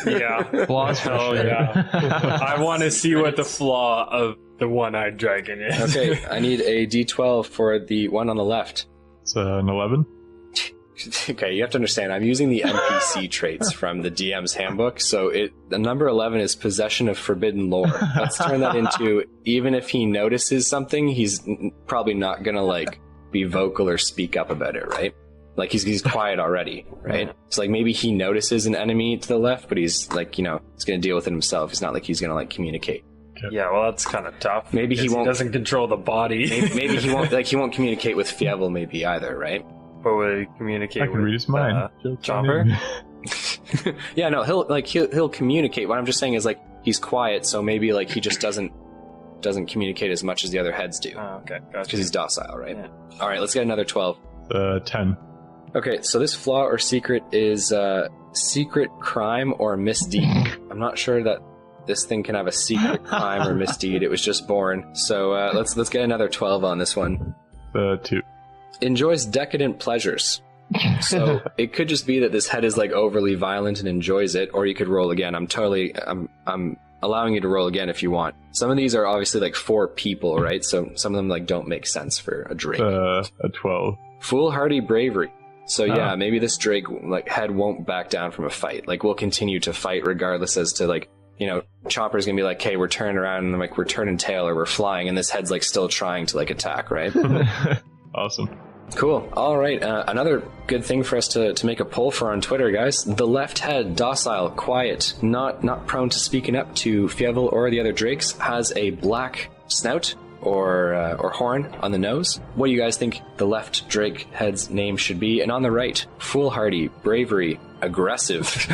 Yeah. Flaws for Hell sure. yeah. I want to see what the flaw of the one-eyed dragon is. Okay, I need a D12 for the one on the left. It's an 11. Okay, you have to understand, I'm using the NPC traits from the DM's handbook, so the number 11 is possession of forbidden lore. Let's turn that into, even if he notices something, he's probably not gonna, like, be vocal or speak up about it, right? Like, he's quiet already, right? So, like, maybe he notices an enemy to the left, but he's, like, he's gonna deal with it himself. It's not like he's gonna, like, communicate. Yeah, well, that's kind of tough. Maybe he won't... doesn't control the body. maybe he won't communicate with Fievel maybe either, right? But will he communicate I can with read his mind. Chomper? Yeah, no, he'll communicate. What I'm just saying is, like, he's quiet, so maybe, like, he just doesn't communicate as much as the other heads do. Oh, okay, gotcha. Because he's docile, right? Yeah. All right, let's get another 12. 10. Okay, so this flaw or secret is secret crime or misdeed. I'm not sure that this thing can have a secret crime or misdeed. It was just born. So let's get another 12 on this one. 2. Enjoys decadent pleasures. So it could just be that this head is like overly violent and enjoys it, or you could roll again. I'm allowing you to roll again if you want. Some of these are obviously like for people, right? So some of them like don't make sense for a Drake. A 12. Foolhardy bravery. So yeah, maybe this Drake like head won't back down from a fight. Like we'll continue to fight regardless as to like, Chomper's gonna be like, hey, we're turning around and like we're turning tail or we're flying, and this head's like still trying to like attack, right? Awesome. Cool. All right. Another good thing for us to make a poll for on Twitter, guys. The left head, docile, quiet, not prone to speaking up to Fievel or the other Drakes, has a black snout or horn on the nose. What do you guys think the left Drake head's name should be? And on the right, foolhardy, bravery, aggressive,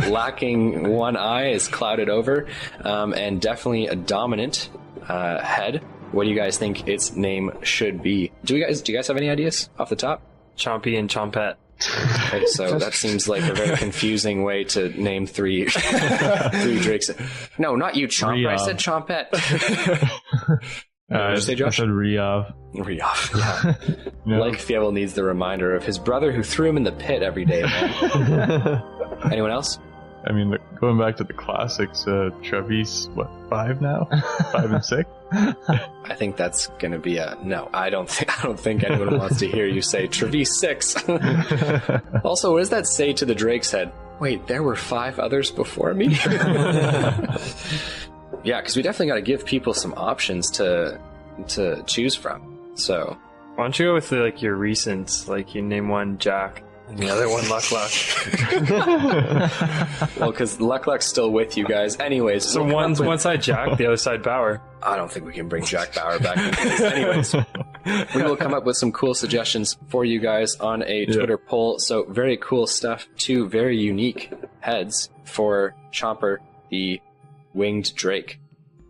lacking one eye, is clouded over, and definitely a dominant head. What do you guys think its name should be? Do you guys have any ideas off the top? Chompy and Chompette. Okay, so that seems like a very confusing way to name three Drakes. No, not you, Chomper. I said Chompette. What did you say, Josh? I said Riov. Riov, yeah. No. Like Fievel needs the reminder of his brother who threw him in the pit every day, man. Anyone else? I mean, going back to the classics, Travis, 5 now? 5 and 6? I think that's gonna be a no. I don't think anyone wants to hear you say Travis 6. Also, what does that say to the Drake's head? Wait, there were 5 others before me? Yeah, because we definitely got to give people some options to choose from. So, why don't you go with your recents? Like you name one Jack and the other one Luck. Well, because Luck's still with you guys, anyways. So one side Jack, the other side Bauer. I don't think we can bring Jack Bauer back. Anyways, we will come up with some cool suggestions for you guys on a Twitter poll. So very cool stuff. 2 very unique heads for Chomper, the winged Drake.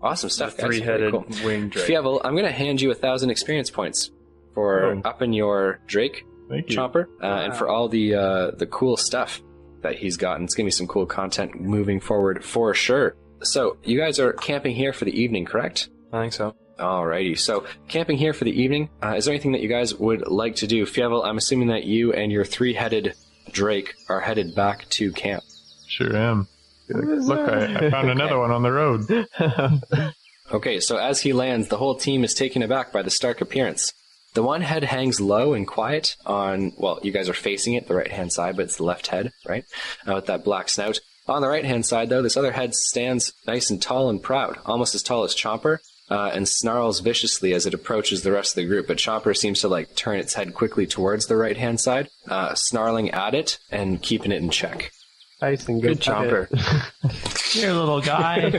Awesome stuff, guys. 3-headed cool. winged Drake. Fievel, I'm going to hand you 1,000 experience points for upping your Drake, Thank you. Chomper, and for all the cool stuff that he's gotten. It's going to be some cool content moving forward for sure. So, you guys are camping here for the evening, correct? I think so. Alrighty, so camping here for the evening. Is there anything that you guys would like to do? Fievel, I'm assuming that you and your 3-headed Drake are headed back to camp. Sure am. Look, I found another one on the road. Okay, so as he lands, the whole team is taken aback by the stark appearance. The one head hangs low and quiet on, well, you guys are facing it, the right-hand side, but it's the left head, right? With that black snout. On the right-hand side, though, this other head stands nice and tall and proud, almost as tall as Chomper, and snarls viciously as it approaches the rest of the group. But Chomper seems to, turn its head quickly towards the right-hand side, snarling at it and keeping it in check. Nice and Good Chomper. Here, little guy.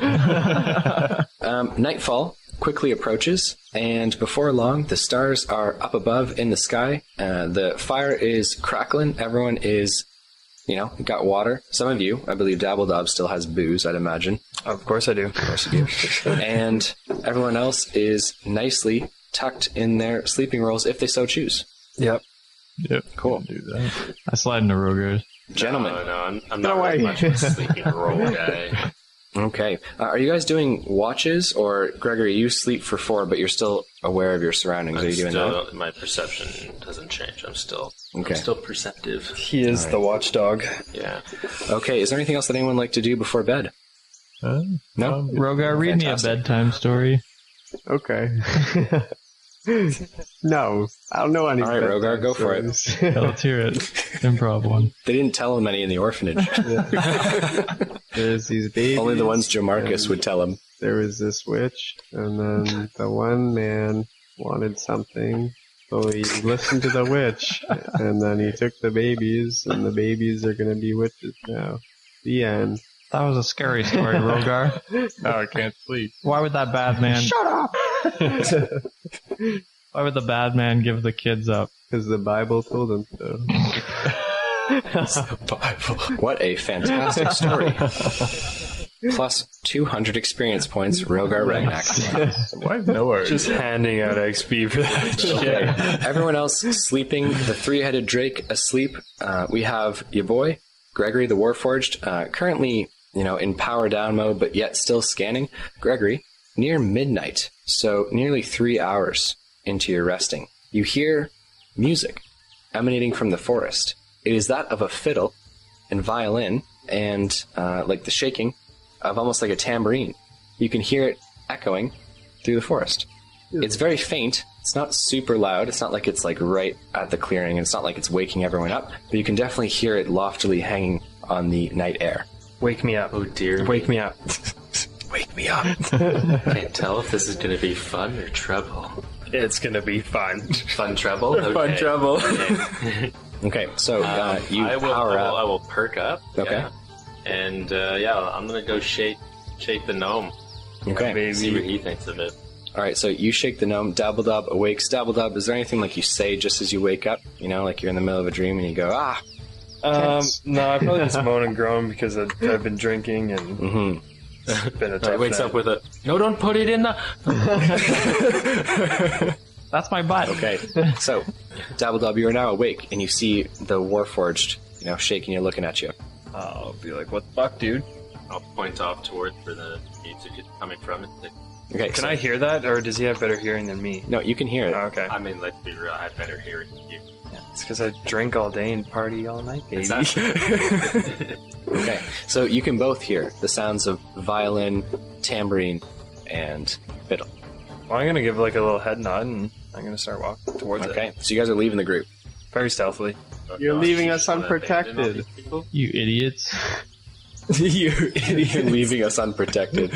Nightfall quickly approaches, and before long, the stars are up above in the sky. The fire is crackling. Everyone is, got water. Some of you, I believe Dabble Dob still has booze, I'd imagine. Of course I do. Of course you do. And everyone else is nicely tucked in their sleeping rolls if they so choose. Yep. Yep. Cool. Do that. I slide into Roger's. Gentlemen. No, I'm not really much of a sleeping role guy. Okay. Are you guys doing watches, or Gregory, you sleep for 4, but you're still aware of your surroundings? Are you doing that? My perception doesn't change. I'm still perceptive. He is the watchdog. Yeah. Okay. Is there anything else that anyone would like to do before bed? No? Rogar, read Fantastic. me a bedtime story. Okay. No, I don't know any. All right, Rogar, go for it. Yeah, let's hear it. Improv one. They didn't tell him any in the orphanage. There's these babies. Only the ones Joe Marcus would tell him. There was this witch, and then the one man wanted something, so he listened to the witch, and then he took the babies, and the babies are going to be witches now. The end. That was a scary story, Rogar. Now I can't sleep. Why would that bad man... Shut up! Why would the bad man give the kids up? Because the Bible told him so. The Bible. What a fantastic story. Plus 200 experience points, Rogar Ragnak. Why Noah? Just handing out XP for that shit. Okay. Everyone else sleeping, the three-headed drake asleep. We have your boy, Gregory the Warforged, currently, in power down mode, but yet still scanning. Gregory, near midnight, so nearly 3 hours into your resting, you hear music emanating from the forest. It is that of a fiddle and violin and like the shaking of almost like a tambourine. You can hear it echoing through the forest. It's very faint. It's not super loud. It's not like it's like right at the clearing. It's not like it's waking everyone up, but you can definitely hear it loftily hanging on the night air. Wake me up. Oh dear. Wake me up. Wake me up. Can't tell if this is going to be fun or trouble. It's gonna be fun. Fun trouble? Okay. Fun trouble. Okay, so you power up. I will perk up. Okay. Yeah. And I'm going to go shake the gnome. Okay. See what he thinks of it. All right, so you shake the gnome. Dabble Dob awakes. Dabble Dob, is there anything like you say just as you wake up? Like you're in the middle of a dream and you go, ah. No, I probably just moan and groan because I've been drinking and it's been a tough He wakes night. up with a, no, don't put it in the... That's my butt. Okay, so Dabble Dob, you are now awake and you see the Warforged, shaking. You're looking at you. I'll be like, what the fuck, dude? I'll point off towards where the music is coming from. Okay, Can I hear that, or does he have better hearing than me? No, you can hear it. Oh, okay. I mean, let's be real, I had better hearing than you. It's because I drink all day and party all night, baby. Okay, so you can both hear the sounds of violin, tambourine, and fiddle. Well, I'm going to give like a little head nod, and I'm going to start walking towards it. Okay, so you guys are leaving the group. Very stealthily. You're leaving us Wanna abandon all unprotected. these people? You idiots. You idiot, leaving us unprotected.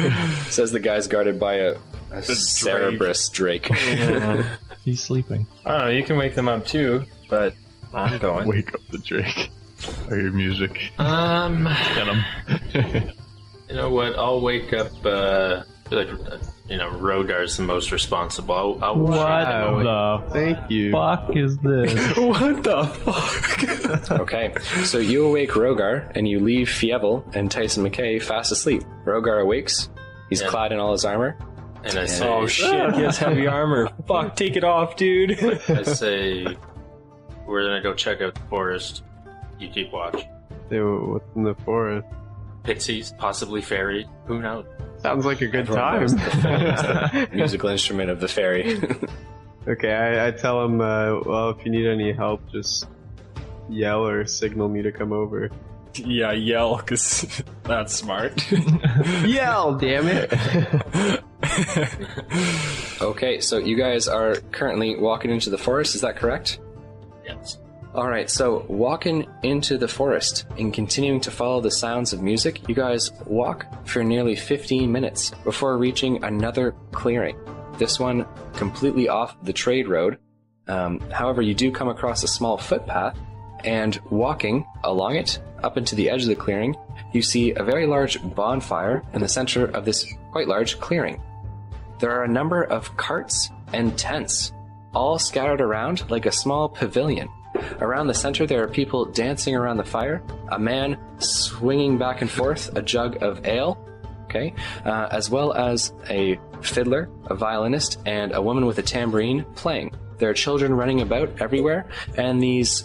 Says the guy's guarded by a Cerberus drake. He's sleeping. I don't know, you can wake them up too, but I'm going. Wake up the Drake. I hear music. Get him. You know what? I'll wake up. Rogar's the most responsible. I'll What the Thank you. fuck is this? What the fuck? Okay, so you awake Rogar, and you leave Fievel and Tyson McKay fast asleep. Rogar awakes. He's clad in all his armor. And I say, Oh shit, he has heavy armor. Fuck, take it off, dude. I say, we're gonna go check out the forest. You keep watch. What's in the forest? Pixies, possibly fairy. Who knows? Sounds like a good Everyone time. knows the fairy is the musical instrument of the fairy. Okay, I tell him, well, if you need any help, just yell or signal me to come over. Yeah, yell, because that's smart. Yell, damn it! Okay, so you guys are currently walking into the forest, is that correct? Yes. Alright, so walking into the forest and continuing to follow the sounds of music, you guys walk for nearly 15 minutes before reaching another clearing. This one completely off the trade road. However, you do come across a small footpath, and walking along it, up into the edge of the clearing, you see a very large bonfire in the center of this quite large clearing. There are a number of carts and tents, all scattered around like a small pavilion. Around the center, there are people dancing around the fire, a man swinging back and forth a jug of ale, as well as a fiddler, a violinist, and a woman with a tambourine playing. There are children running about everywhere, and these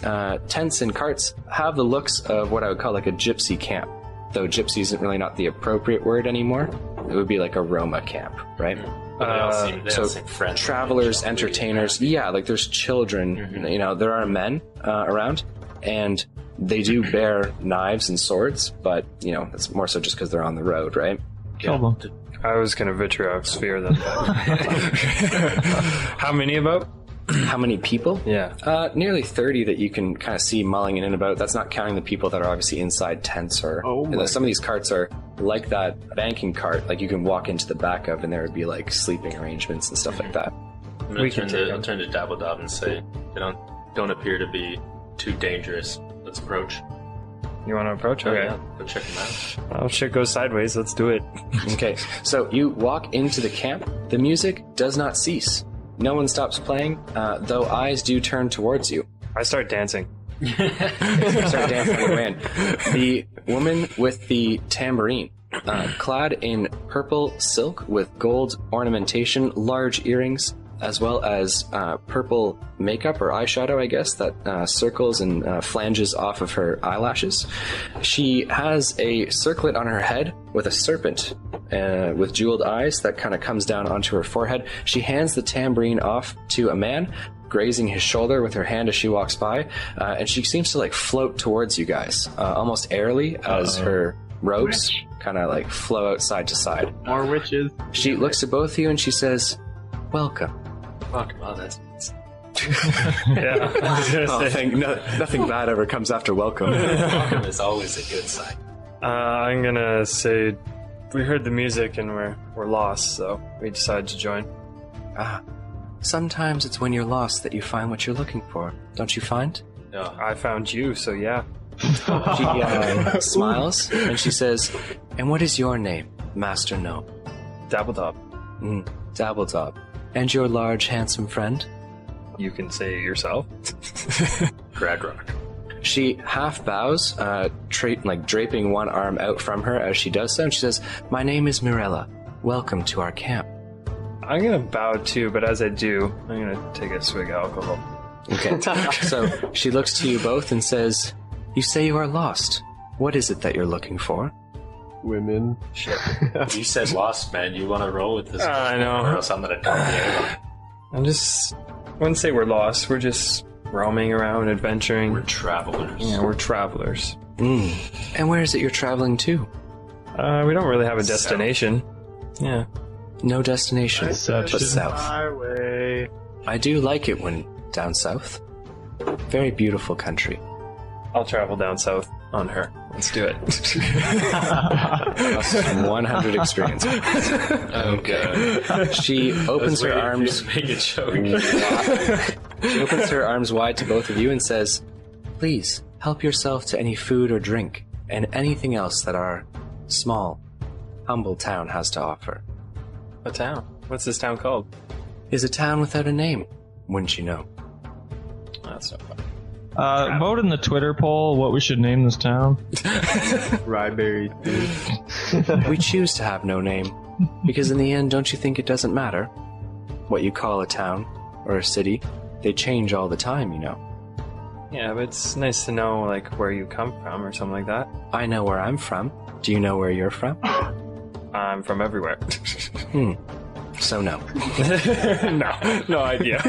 tents and carts have the looks of what I would call like a gypsy camp. Though gypsy isn't really not the appropriate word anymore. It would be like a Roma camp, right? But they all seem friendly. Travelers, entertainers, yeah, like there's children, there are men around, and they do bear knives and swords, but, it's more so just because they're on the road, right? Kill them. I was going to vitriolic sphere them. How many about? How many people? Yeah. Nearly 30 that you can kind of see mulling in and about. That's not counting the people that are obviously inside tents or... some of these carts are like that banking cart, like you can walk into the back of and there would be like sleeping arrangements and stuff like that. I'm going to turn to Dabble Dob and say, they don't appear to be too dangerous. Let's approach. You want to approach? Okay. Yeah, go check them out. Oh, shit goes sideways. Let's do it. Okay, so you walk into the camp. The music does not cease. No one stops playing, though eyes do turn towards you. I start dancing. Start dancing away in. The woman with the tambourine, clad in purple silk with gold ornamentation, large earrings, as well as purple makeup or eyeshadow, I guess, that circles and flanges off of her eyelashes. She has a circlet on her head with a serpent with jeweled eyes that kind of comes down onto her forehead. She hands the tambourine off to a man, grazing his shoulder with her hand as she walks by, and she seems to like float towards you guys, almost airily, as her robes kind of like flow out side to side. More witches. She looks at both of you and she says, "Welcome." Welcome. Oh, that's... Yeah. Nothing bad ever comes after welcome. Welcome is always a good sign. I'm going to say we heard the music and we're lost, so we decided to join. Sometimes it's when you're lost that you find what you're looking for. Don't you find? No. I found you, so yeah. She smiles and she says, "And what is your name, Master Noah?" Dabble Dob. Dabble Dob. And your large, handsome friend? You can say it yourself. Gradrock. She half bows, draping one arm out from her as she does so, and she says, "My name is Mirella. Welcome to our camp." I'm going to bow too, but as I do, I'm going to take a swig of alcohol. Okay. So she looks to you both and says, "You say you are lost. What is it that you're looking for?" Women. Shit. You said lost, man. You want to roll with this? I know. Or else I'm going to tell you. I wouldn't say we're lost. We're just roaming around, adventuring. We're travelers. Yeah, we're travelers. And where is it you're traveling to? We don't really have a destination. Yeah. No destination, but south. Highway. I do like it when down south. Very beautiful country. I'll travel down south on her. Let's do it. 100 experience. Okay. She opens her arms. Make a joke. She opens her arms wide to both of you and says, "Please help yourself to any food or drink and anything else that our small, humble town has to offer." A town? What's this town called? Is a town without a name, wouldn't you know? That's not fun. Vote in the Twitter poll what we should name this town. Ryberry. We choose to have no name, because in the end, don't you think it doesn't matter what you call a town or a city? They change all the time, you know. Yeah, but it's nice to know, like, where you come from or something like that. I know where I'm from. Do you know where you're from? I'm from everywhere. So no. No idea.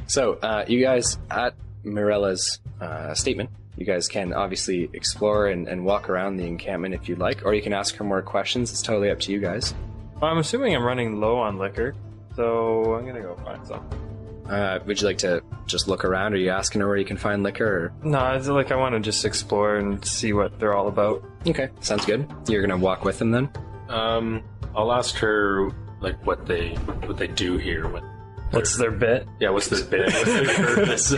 So, you guys, at Mirella's statement, you guys can obviously explore and walk around the encampment if you'd like, or you can ask her more questions. It's totally up to you guys. Well, I'm assuming I'm running low on liquor, so I'm gonna go find some. Would you like to just look around? Are you asking her where you can find liquor? Or? No, it's like I want to just explore and see what they're all about. Okay, sounds good. You're gonna walk with them then? I'll ask her like what they do here. What's their bit? Yeah, what's their bit? What's their purpose?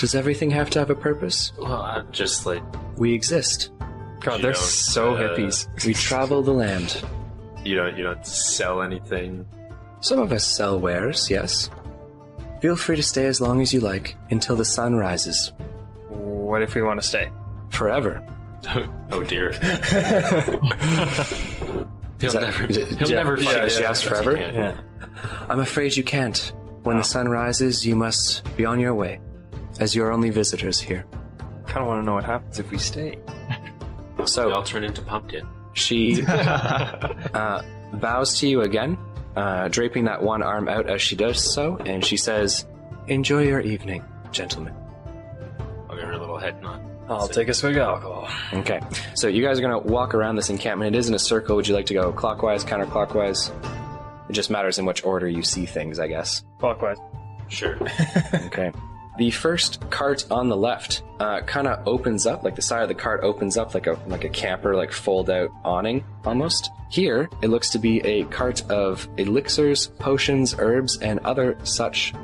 Does everything have to have a purpose? Well, I'm just like... We exist. God, they're so hippies. We travel the land. You don't sell anything? Some of us sell wares, yes. Feel free to stay as long as you like, until the sun rises. What if we want to stay? Forever. Oh dear. He'll never She asked forever? Yeah. I'm afraid you can't. When the sun rises, you must be on your way, as you're only visitors here. Kind of want to know what happens if we stay. So we all turn into pumpkin. She bows to you again, draping that one arm out as she does so, and she says, "Enjoy your evening, gentlemen." I'll give her a little head nod. I'll take a swig of alcohol. Okay. So you guys are going to walk around this encampment. It is in a circle. Would you like to go clockwise, counterclockwise? It just matters in which order you see things, I guess. Clockwise. Sure. Okay. The first cart on the left kind of opens up, like the side of the cart opens up like a camper, like fold out awning almost. Here, it looks to be a cart of elixirs, potions, herbs, and other such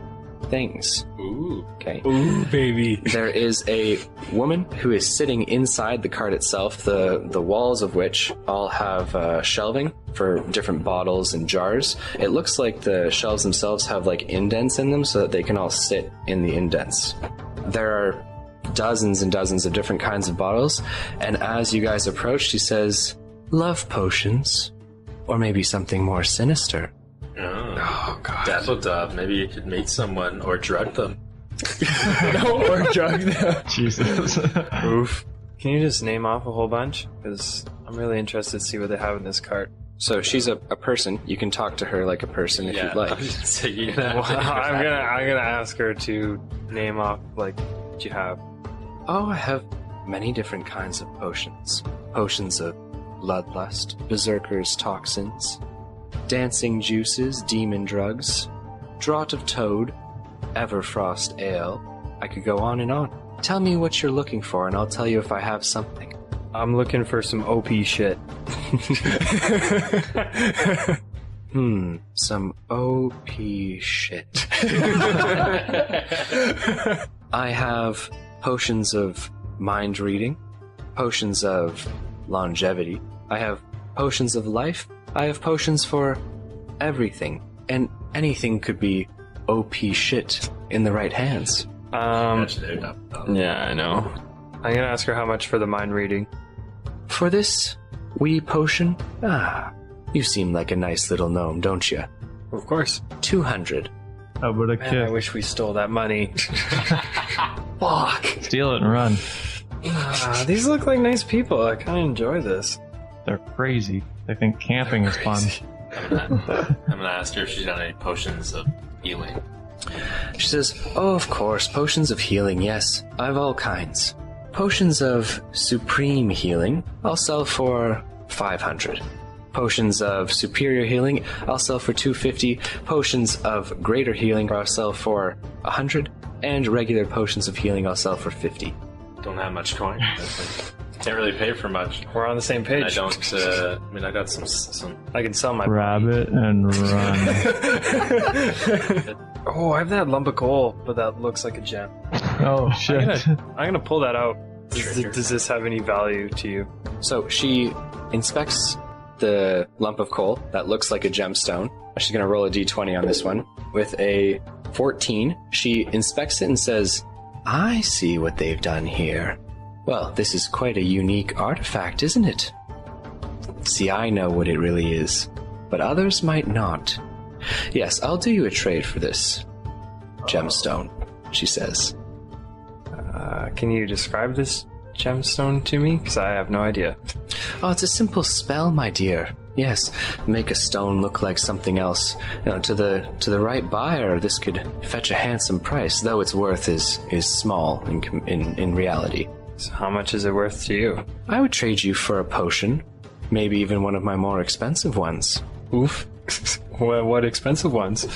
things. Ooh. Okay. Ooh, baby. There is a woman who is sitting inside the cart itself, the walls of which all have shelving for different bottles and jars. It looks like the shelves themselves have like indents in them so that they can all sit in the indents. There are dozens and dozens of different kinds of bottles, and as you guys approach, she says, "Love potions, or maybe something more sinister." Oh, God. Dabble Dob, maybe you could meet someone or drug them. Or drug them. Jesus. Oof. Can you just name off a whole bunch? Because I'm really interested to see what they have in this cart. So she's a person. You can talk to her like a person if you'd like. So I'm I'm gonna ask her to name off like what you have. Oh, I have many different kinds of potions. Potions of bloodlust, berserker's toxins, dancing juices, demon drugs, draught of toad, everfrost ale. I could go on and on. Tell me what you're looking for and I'll tell you if I have something. I'm looking for some OP shit. Some OP shit. I have potions of mind reading, potions of longevity. I have potions of life. I have potions for everything, and anything could be OP shit in the right hands. Yeah, I know. I'm gonna ask her how much for the mind reading. For this wee potion? You seem like a nice little gnome, don't you? Of course. 200. How about a Man, I kick? wish we stole that money. Fuck! Steal it and run. These look like nice people. I kind of enjoy this. They're crazy. They think camping is fun. I'm gonna ask her if she's got any potions of healing. She says, "Oh, of course, potions of healing, yes. I have all kinds. Potions of supreme healing, I'll sell for 500. Potions of superior healing, I'll sell for 250. Potions of greater healing, I'll sell for 100. And regular potions of healing, I'll sell for 50. Don't have much coin. Can't really pay for much. We're on the same page. I don't. I mean, I got some. I can sell my Grab it and run. Oh, I have that lump of coal, but that looks like a gem. Oh, shit. I'm gonna pull that out. Does this have any value to you? So she inspects the lump of coal that looks like a gemstone. She's going to roll a d20 on this one. With a 14, she inspects it and says, "I see what they've done here. Well, this is quite a unique artifact, isn't it? See, I know what it really is, but others might not. Yes, I'll do you a trade for this gemstone," she says. Can you describe this gemstone to me? Because I have no idea. Oh, it's a simple spell, my dear. Yes, make a stone look like something else. You know, to the right buyer, this could fetch a handsome price, though its worth is small in reality. So how much is it worth to you? I would trade you for a potion, maybe even one of my more expensive ones. Oof. What expensive ones?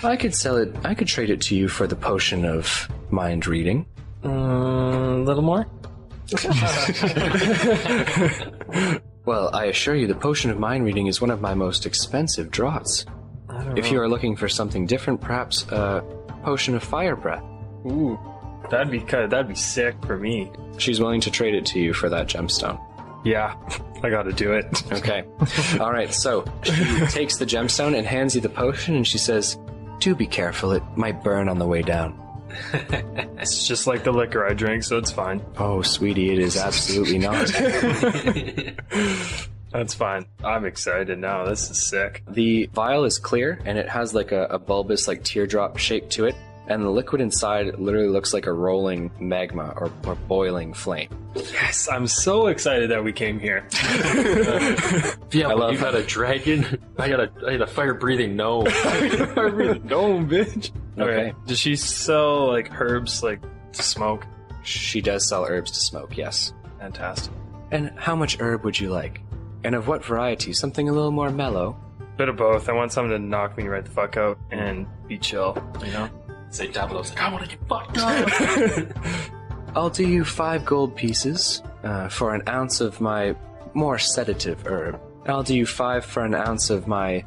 I could trade it to you for the potion of mind reading. A little more? Well, I assure you the potion of mind reading is one of my most expensive draughts. If you are looking for something different, perhaps a potion of fire breath. Ooh, that'd be sick for me. She's willing to trade it to you for that gemstone. Yeah, I gotta do it. Okay. All right, so she takes the gemstone and hands you the potion, and she says, "Do be careful, it might burn on the way down." It's just like the liquor I drink, so it's fine. Oh, sweetie, it is absolutely not. That's fine. I'm excited now. This is sick. The vial is clear, and it has like a bulbous, like teardrop shape to it, and the liquid inside literally looks like a rolling magma or boiling flame. Yes, I'm so excited that we came here. Yeah, well, you got a dragon. I got a fire-breathing gnome. Fire-breathing gnome, bitch. Okay. Does she sell like herbs like to smoke? She does sell herbs to smoke, yes. Fantastic. And how much herb would you like? And of what variety? Something a little more mellow? Bit of both. I want something to knock me right the fuck out and be chill, you know? Say Dabble Dob's like, I want to get fucked up. I'll do you 5 gold pieces for an ounce of my more sedative herb. I'll do you 5 for an ounce of my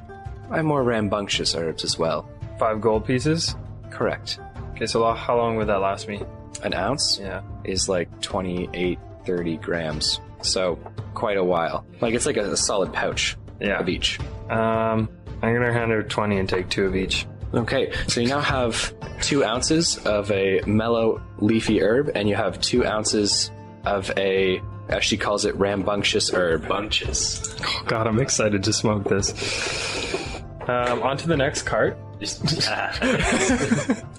more rambunctious herbs as well. 5 gold pieces? Correct. Okay, so how long would that last me? An ounce? Yeah. Is like 28, 30 grams. So, quite a while. Like, it's like a solid pouch of each. I'm gonna hand her 20 and take 2 of each. Okay, so you now have 2 ounces of a mellow, leafy herb, and you have 2 ounces of a, as she calls it, rambunctious herb. Bunches. Oh god, I'm excited to smoke this. On to the next cart. Okay.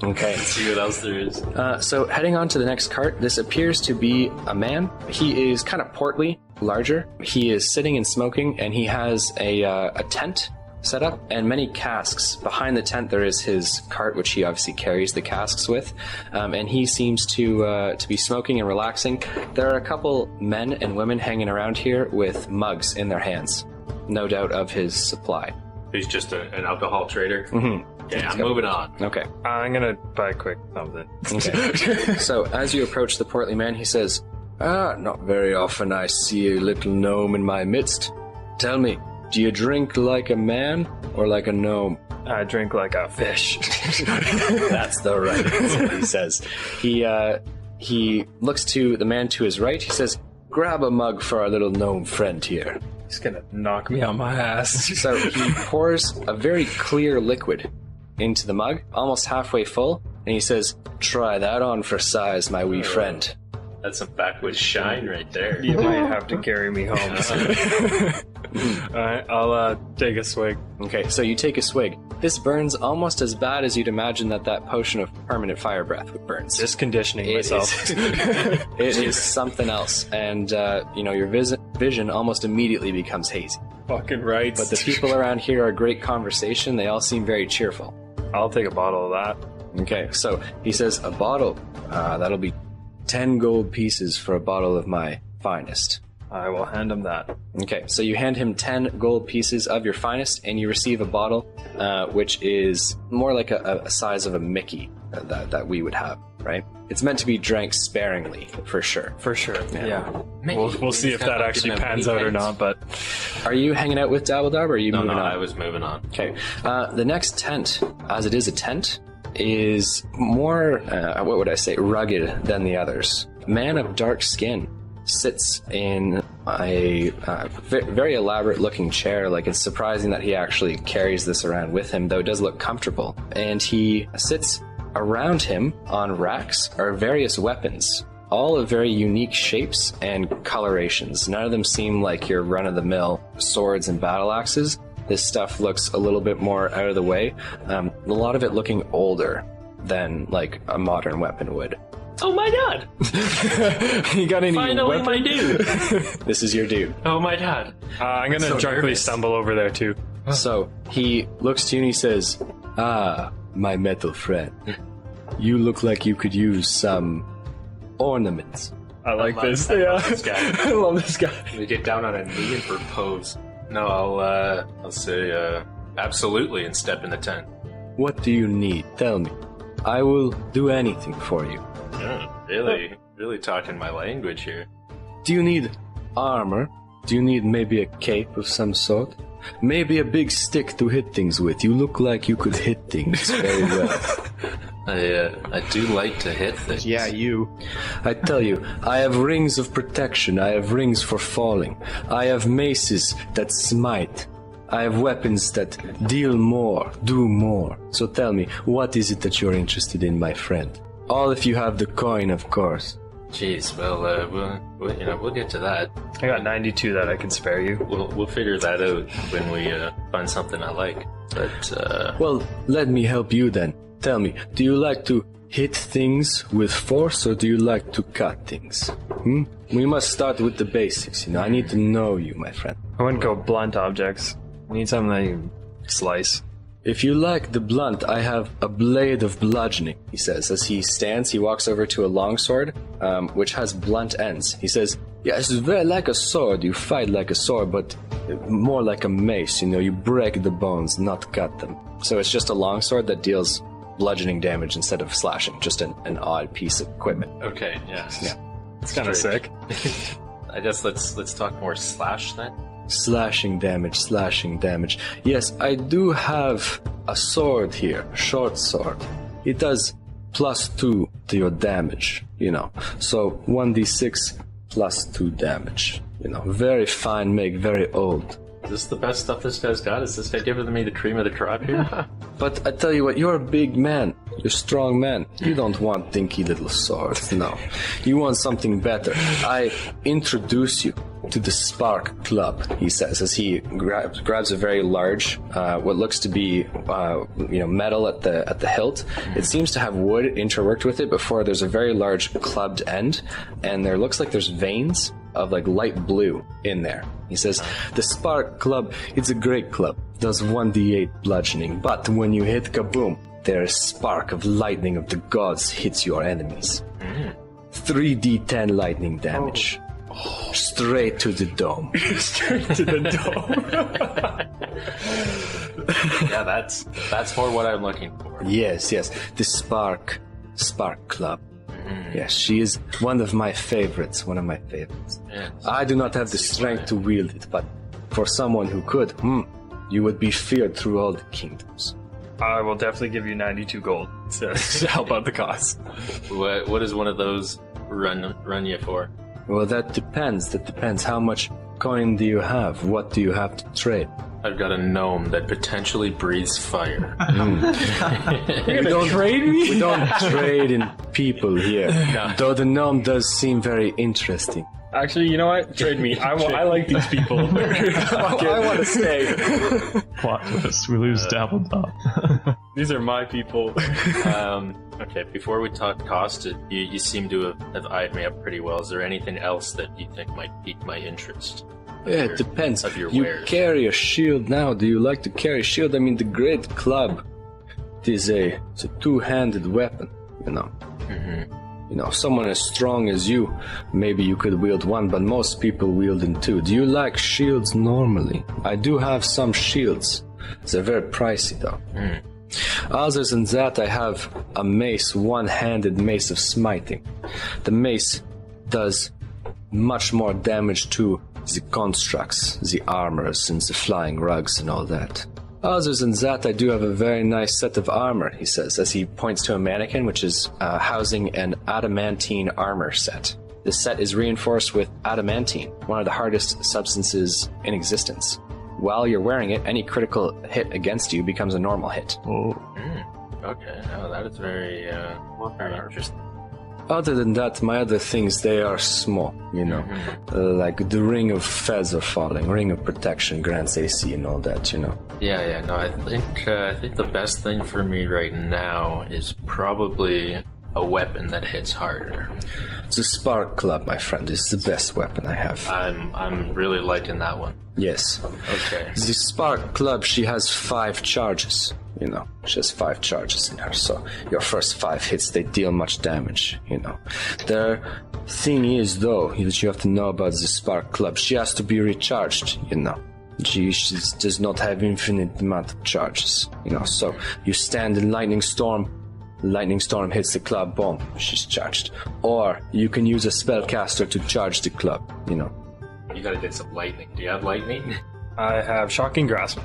Let's see what else there is. So heading on to the next cart, this appears to be a man. He is kind of portly, larger. He is sitting and smoking, and he has a tent set up and many casks. Behind the tent there is his cart, which he obviously carries the casks with, and he seems to be smoking and relaxing. There are a couple men and women hanging around here with mugs in their hands, no doubt of his supply. He's just an alcohol trader. Mm-hmm. Yeah, I'm moving on. Okay. I'm gonna buy quick something. Okay. So as you approach the portly man, he says, not very often I see a little gnome in my midst. Tell me, do you drink like a man or like a gnome? I drink like a fish. That's the right answer, he says. He looks to the man to his right. He says, grab a mug for our little gnome friend here. He's gonna knock me on my ass. So he pours a very clear liquid into the mug, almost halfway full, and he says, try that on for size, my wee friend. That's some backwoods shine right there. You might have to carry me home. Alright, I'll take a swig. Okay, so you take a swig. This burns almost as bad as you'd imagine that potion of permanent fire breath would burn. Just conditioning myself. It is something else, and your vision almost immediately becomes hazy. Fucking right. But the people around here are great conversation. They all seem very cheerful. I'll take a bottle of that. Okay, so he says, a bottle, that'll be 10 gold pieces for a bottle of my finest. I will hand him that. Okay, so you hand him 10 gold pieces of your finest, and you receive a bottle, which is more like a size of a Mickey that we would have, right? It's meant to be drank sparingly, for sure. For sure, yeah. Maybe. We'll see if that actually pans out or not, but... Are you hanging out with Dabble Dob, or are you moving on? No, I was moving on. Okay, the next tent, as it is a tent, is more, what would I say, rugged than the others. A man of dark skin sits in a very elaborate looking chair. Like, it's surprising that he actually carries this around with him, though it does look comfortable. And he sits around him on racks are various weapons, all of very unique shapes and colorations. None of them seem like your run-of-the-mill swords and battle axes. This stuff looks a little bit more out of the way. A lot of it looking older than like a modern weapon would. Oh my god! You got any Finally, weapon? my dude! This is your dude. Oh my god. I'm gonna so drunkenly nervous. stumble over there too. So he looks to you and he says, my metal friend, you look like you could use some ornaments. I like this. I Yeah, love this guy. I love this guy. We get down on a knee and propose. No, I'll say absolutely and step in the tent. What do you need? Tell me. I will do anything for you. Really talking my language here. Do you need armor? Do you need maybe a cape of some sort? Maybe a big stick to hit things with. You look like you could hit things very well. I do like to hit things. Yeah, you. I tell you, I have rings of protection. I have rings for falling. I have maces that smite. I have weapons that deal more, do more. So tell me, what is it that you're interested in, my friend? All if you have the coin, of course. Jeez, well, we'll get to that. I got 92 that I can spare you. We'll figure that out when we find something I like. But Well, let me help you then. Tell me, do you like to hit things with force, or do you like to cut things? We must start with the basics, I need to know you, my friend. I wouldn't go blunt objects. I need something that you can slice. If you like the blunt, I have a blade of bludgeoning, he says. As he stands, he walks over to a longsword, which has blunt ends. He says, yeah, it's very like a sword. You fight like a sword, but more like a mace. You break the bones, not cut them. So it's just a longsword that deals bludgeoning damage instead of slashing. Just an odd piece of equipment. Okay, yeah. It's kind of sick. I guess let's talk more slash then. Slashing damage. Yes, I do have a sword here, a short sword. It does +2 to your damage, So 1d6 +2 damage. Very fine make, very old. Is this the best stuff this guy's got? Is this guy giving me the cream of the crop here? But I tell you what, you're a big man. You're a strong man. You don't want dinky little swords, no. You want something better. I introduce you to the Spark Club, he says, as he grabs a very large, what looks to be, metal at the hilt. It seems to have wood interworked with it before there's a very large clubbed end, and there looks like there's veins of light blue in there. He says, the Spark Club, it's a great club. Does 1d8 bludgeoning, but when you hit kaboom, their spark of lightning of the gods hits your enemies. 3d10 lightning damage. Straight to the dome. Straight to the dome. Yeah, that's more what I'm looking for. Yes. The Spark Club. Yes, she is one of my favorites. Yes. I do not have the strength to wield it, but for someone who could, you would be feared through all the kingdoms. I will definitely give you 92 gold to help out the cost. What does one of those run you for? Well, that depends. How much coin do you have? What do you have to trade? I've got a gnome that potentially breathes fire. You're gonna trade me? We don't trade in people here. No. Though the gnome does seem very interesting. Actually, you know what? Trade me. I like these people. I want to stay. Plot twist. We lose Dabble Dob. These are my people. Okay, before we talk cost, you seem to have eyed me up pretty well. Is there anything else that you think might pique my interest? Yeah, it depends. Of your You wares. carry a shield now. Do you like to carry a shield? I mean, the great club is it's a two-handed weapon, Someone as strong as you, maybe you could wield one, but most people wield in two. Do you like shields normally? I do have some shields. They're very pricey, though. Other than that, I have a mace, one-handed mace of smiting. The mace does much more damage to the constructs, the armors, and the flying rugs and all that. Other than that, I do have a very nice set of armor, he says, as he points to a mannequin which is housing an adamantine armor set. This set is reinforced with adamantine, one of the hardest substances in existence. While you're wearing it, any critical hit against you becomes a normal hit. Oh. Okay, that is very interesting. Other than that, my other things, they are small, like the ring of feather falling, ring of protection, grants AC and all that, Yeah, no, I think the best thing for me right now is probably a weapon that hits harder. The Spark Club, my friend, is the best weapon I have. I'm really liking that one. Yes. Okay. The Spark Club, she has 5 charges. She has 5 charges in her, so your first 5 hits, they deal much damage, The thing is, though, that you have to know about the Spark Club, she has to be recharged, She does not have infinite amount of charges, so you stand in Lightning Storm hits the club, boom, she's charged. Or you can use a spellcaster to charge the club, You gotta get some lightning. Do you have lightning? I have Shocking Grasp.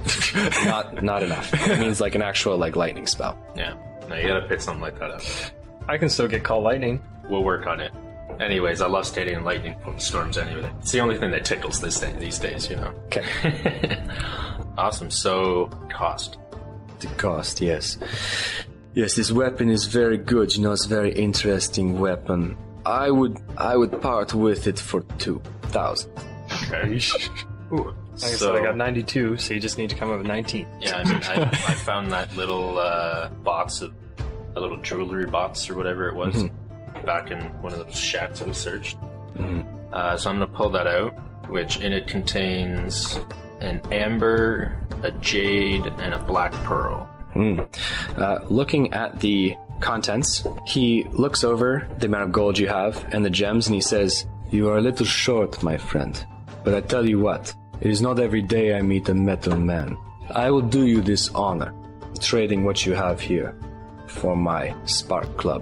Not enough. It means like an actual lightning spell. Yeah. No, you gotta pick something like that up. I can still get Call Lightning. We'll work on it. Anyways, I love stadium lightning storms anyway. It's the only thing that tickles these days, Okay. Awesome. So, cost. The cost, yes. Yes, this weapon is very good. It's a very interesting weapon. I would part with it for 2,000. Okay. Ooh. Like I said, I got 92, so you just need to come up with 19. Yeah, I mean, I found that little little jewelry box or whatever it was back in one of those shacks we searched. So I'm going to pull that out, which in it contains an amber, a jade, and a black pearl. Looking at the contents, he looks over the amount of gold you have and the gems, and he says, "You are a little short, my friend. But I tell you what, it is not every day I meet a metal man. I will do you this honor, trading what you have here for my spark club,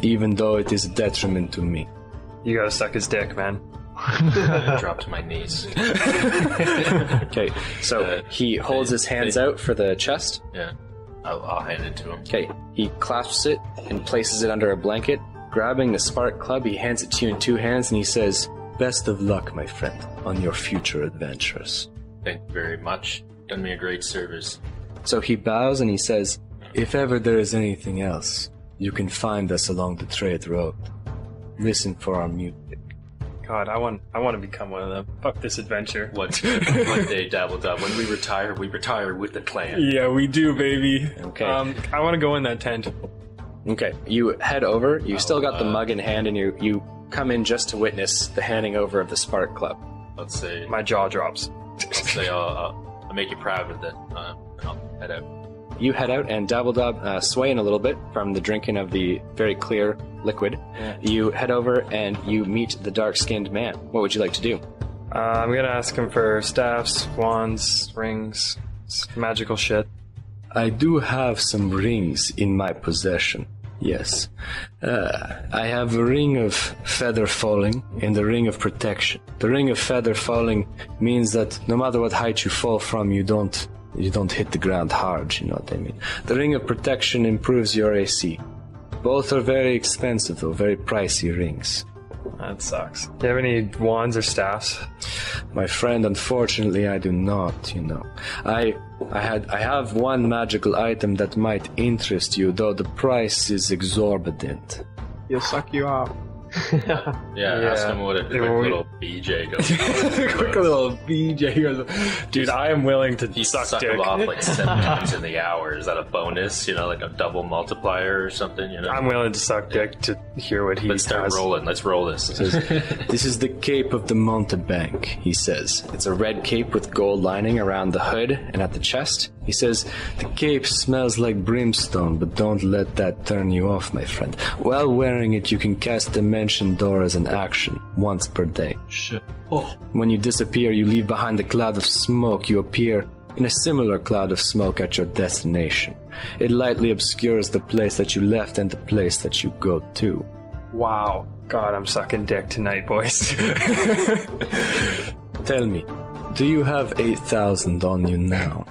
even though it is a detriment to me." You gotta suck his dick, man. I drop to my knees. Okay, so he holds his hands out for the chest. Yeah, I'll hand it to him. Okay, he clasps it and places it under a blanket. Grabbing the spark club, he hands it to you in two hands, and he says, "Best of luck, my friend, on your future adventures." Thank you very much. Done me a great service. So he bows and he says, "If ever there is anything else, you can find us along the trade road. Listen for our music." God, I want to become one of them. Fuck this adventure. One day, Dabble Dob, when we retire with the clan. Yeah, we do, baby. Okay. I want to go in that tent. Okay, you head over. You still got the mug in hand, and you come in just to witness the handing over of the spark club. Let's say My jaw drops. I'll make you proud with it. And I'll head out. You head out, and Dabble Dob, swaying a little bit from the drinking of the very clear liquid, you head over and you meet the dark-skinned man. What would you like to do? I'm gonna ask him for staffs, wands, rings, magical shit. I do have some rings in my possession. Yes. I have a ring of feather falling and a ring of protection. The ring of feather falling means that no matter what height you fall from, you don't hit the ground hard, you know what I mean. The ring of protection improves your AC. Both are very expensive though, very pricey rings. That sucks. Do you have any wands or staffs? My friend, unfortunately I do not, you know. I have one magical item that might interest you, though the price is exorbitant. He'll suck you off. Yeah, ask him what a quick little BJ goes. Quick little BJ goes. Dude, I am willing to suck dick. Him off like 7 times in the hour. Is that a bonus? You know, like a double multiplier or something? You know, I'm willing to suck dick to hear what he Let's start has. rolling. Let's roll this. This is the cape of the Montebank, he says. It's a red cape with gold lining around the hood and at the chest. He says, the cape smells like brimstone, but don't let that turn you off, my friend. While wearing it, you can cast Dimension Door as an action, once per day. Shit. When you disappear, you leave behind a cloud of smoke. You appear in a similar cloud of smoke at your destination. It lightly obscures the place that you left and the place that you go to. Wow. God, I'm sucking dick tonight, boys. Tell me, do you have 8,000 on you now?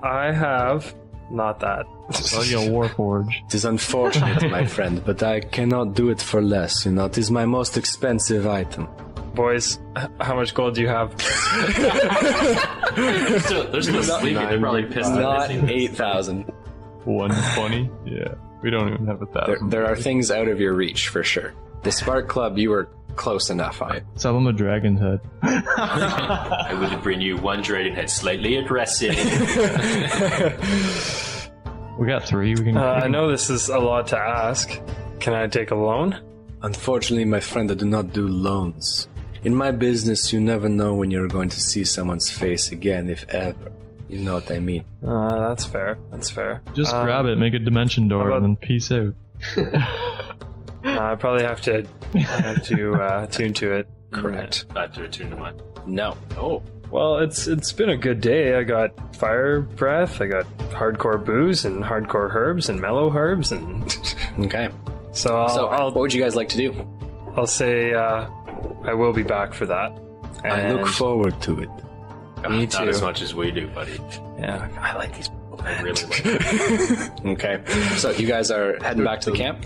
I have not that. Well, you Warforge. It is unfortunate, my friend, but I cannot do it for less, you know. It is my most expensive item. Boys, how much gold do you have? They're still sleeping. They're probably pissed. Not 8,000. 120? Yeah. We don't even have 1,000. There are things out of your reach, for sure. The Spark Club, you were close enough on it. Sell him a dragon's head. I will bring you one dragon head, slightly aggressive. We got 3. We can. I know this is a lot to ask. Can I take a loan? Unfortunately, my friend, I do not do loans. In my business, you never know when you're going to see someone's face again, if ever. You know what I mean. That's fair. That's fair. Just grab it, make a dimension door, and then peace out. I probably have to attune to it. Correct. I have to attune to mine. No. Oh. Well, it's been a good day. I got fire breath, I got hardcore booze and hardcore herbs and mellow herbs and Okay. so what would you guys like to do? I'll say I will be back for that. I look forward to it. Me Not too. as much as we do, buddy. Yeah, I like these. I really like it. Okay. So you guys are heading back to the camp?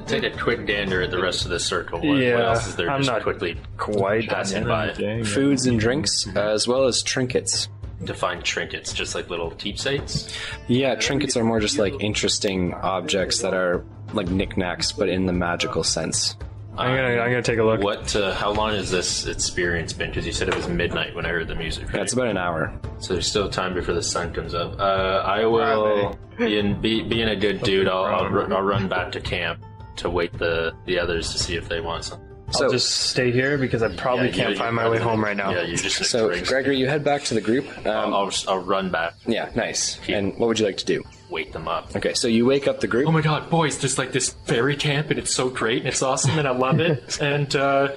Take a quick gander at the rest of the circle. What Yeah, else is there? I'm just not quickly quite passing done by. Foods and drinks, as well as trinkets. To find trinkets, just like little keepsakes. Yeah, trinkets are more just like interesting objects that are like knickknacks, but in the magical sense. I'm gonna take a look. What? How long has this experience been? Because you said it was midnight when I heard the music. Right? Yeah, it's about an hour. So there's still time before the sun comes up. I will, being a good dude, I'll run back to camp to wait the others to see if they want something. I'll just stay here because I probably can't find my way home right now. Yeah, you just So, Gregory, you head back to the group. I'll run back. Yeah, nice. And what would you like to do? Wake them up. Okay, so you wake up the group. Oh my god, boys, there's like this fairy camp and it's so great and it's awesome and I love it. And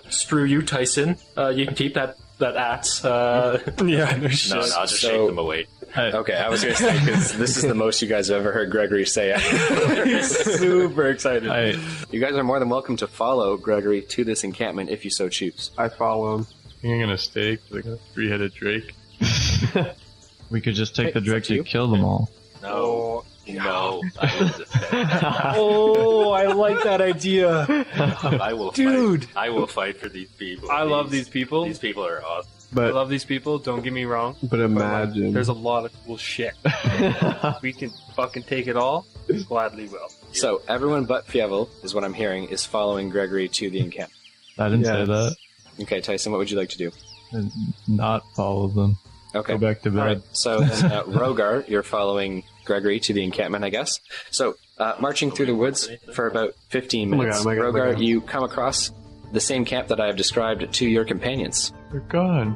screw you, Tyson. You can keep that axe. Yeah, no shit. No, I'll just shake them away. Okay, I was going to say, because this is the most you guys have ever heard Gregory say. I'm super excited. You guys are more than welcome to follow Gregory to this encampment if you so choose. I follow him. I think I'm gonna stay because I got a 3-headed drake. We could just take the Hey, drake is that you? to kill them all. No. I will defend. Oh, I like that idea. I will Dude. fight. I will fight for these people. I love these people. These people are awesome. I But love these people, don't get me wrong. but imagine. There's a lot of cool shit. We can fucking take it all. Gladly will. So, everyone but Fievel, is what I'm hearing, is following Gregory to the encampment. I didn't say Yes. that. Okay, Tyson, what would you like to do? And not follow them. Okay. Go back to bed. All right. So, then, Rogar, you're following Gregory to the encampment, I guess. So, marching through the woods for about 15 my minutes, God, oh my God, oh my Rogar, God. you come across the same camp that I have described to your companions. They're gone.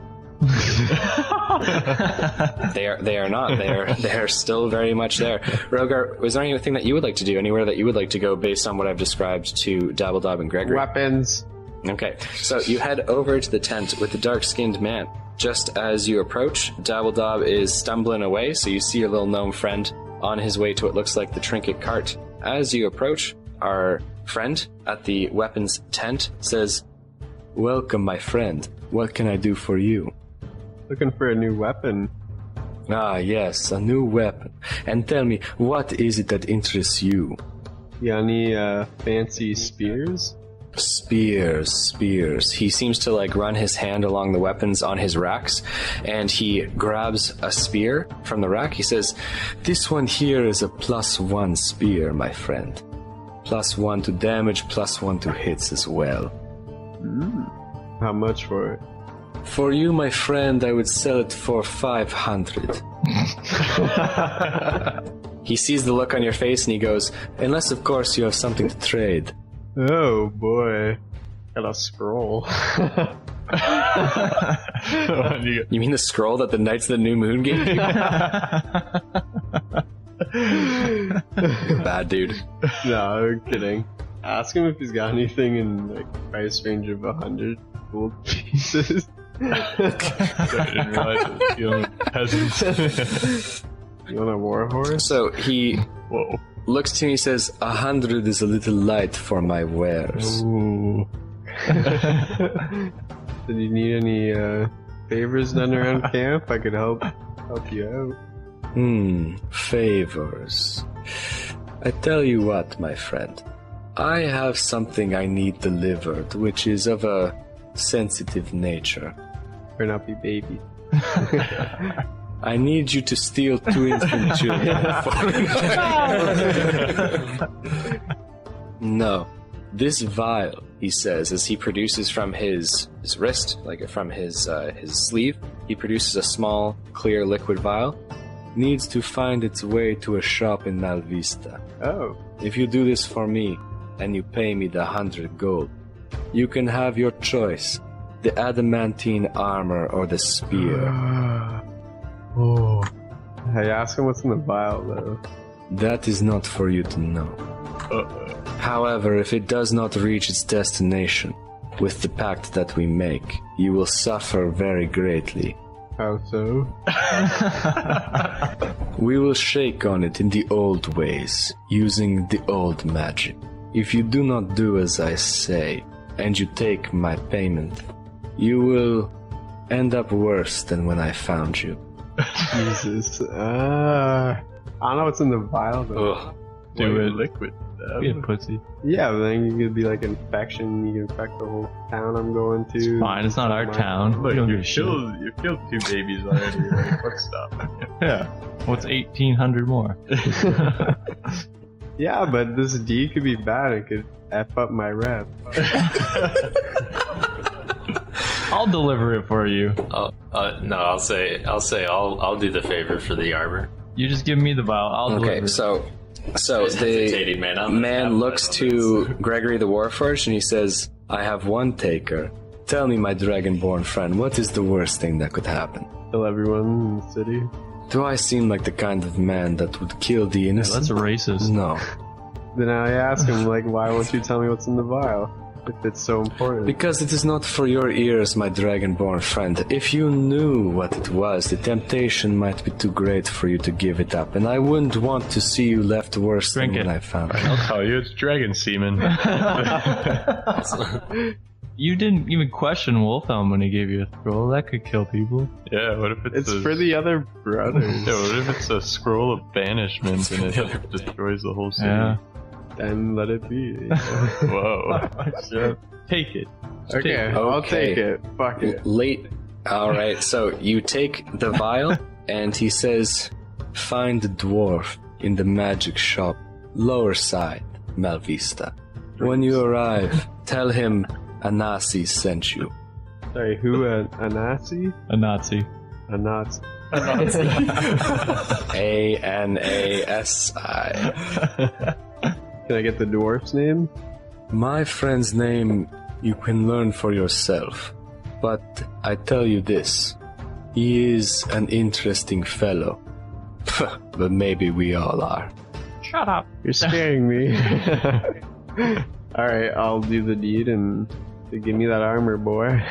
They are not. They are still very much there. Rogar, was there anything that you would like to do? Anywhere that you would like to go based on what I've described to Dabble Dob and Gregory? Weapons. Okay, so you head over to the tent with the dark-skinned man. Just as you approach, Dabble Dob is stumbling away, so you see your little gnome friend on his way to what looks like the trinket cart. As you approach, our friend at the weapons tent says, "Welcome, my friend. What can I do for you?" Looking for a new weapon. "Ah, yes, a new weapon. And tell me, what is it that interests you?" You got any fancy spears? Spears. He seems to run his hand along the weapons on his racks, and he grabs a spear from the rack. He says, "This one here is a +1 spear, my friend. +1 to damage, +1 to hits as well. How much for it? For you, my friend, I would sell it for 500. He sees the look on your face and he goes, "Unless, of course, you have something to trade." Oh boy. Got a scroll. You mean the scroll that the Knights of the New Moon gave you? You're bad, dude. No, I'm kidding. Ask him if he's got anything in price range of 100 gold pieces. I didn't realize it was dealing with peasants. You want a war horse? So he Whoa. looks to me and says, 100 is a little light for my wares. Ooh. Did you need any favors done around camp? I could help you out. Favors. I tell you what, my friend. I have something I need delivered, which is of a sensitive nature. Better not be baby. I need you to steal 2 infant children. No. This vial, he says, as he produces from his wrist, from his sleeve, he produces a small, clear liquid vial, needs to find its way to a shop in Malvista. Oh. If you do this for me, and you pay me the 100 gold, you can have your choice, the adamantine armor or the spear. Oh. Hey, ask him what's in the vial, though. That is not for you to know. However, if it does not reach its destination, with the pact that we make, you will suffer very greatly. How so? We will shake on it in the old ways, using the old magic. If you do not do as I say, and you take my payment, you will end up worse than when I found you. Jesus. I don't know what's in the vial, though. Ugh. Do it liquid. Be a pussy. Yeah, but then you could be infection. You can infect the whole town I'm going to. It's fine. It's not our town. Look, We don't you give a shit. killed 2 babies already. What's up? Yeah. What's 1,800 more? Yeah, but this D could be bad. It could F up my rep. I'll deliver it for you. No, I'll do the favor for the armor. You just give me the vial. I'll deliver Okay, it. so Just the hesitating, man. I'm man looks to Gregory the Warforged and he says, I have one taker. Tell me, my dragonborn friend, what is the worst thing that could happen? Kill everyone in the city. Do I seem like the kind of man that would kill the innocent? That's racist. No. Then I ask him, like, why won't you tell me what's in the vial? If it's so important. Because it is not for your ears, my dragonborn friend. If you knew what it was, the temptation might be too great for you to give it up, and I wouldn't want to see you left worse Drink than it. when I found you. I'll tell you, it's dragon semen. You didn't even question Wolfhelm when he gave you a scroll. That could kill people. Yeah, what if It's for the other brothers. Yeah, what if it's a scroll of banishment and it destroys the whole city? Yeah. Then let it be. Whoa. Take it. Okay, I'll take it. Fuck it. Late. Alright, so you take the vial, and he says, find the dwarf in the magic shop, lower side, Malvista. When you arrive, tell him Anasi sent you. Sorry, who? A Nazi? A Nazi. A Nazi. A-N-A-S-I. Can I get the dwarf's name? My friend's name you can learn for yourself, but I tell you this, he is an interesting fellow. But maybe we all are. Shut up. You're scaring me. Alright, I'll do the deed and give me that armor, boy.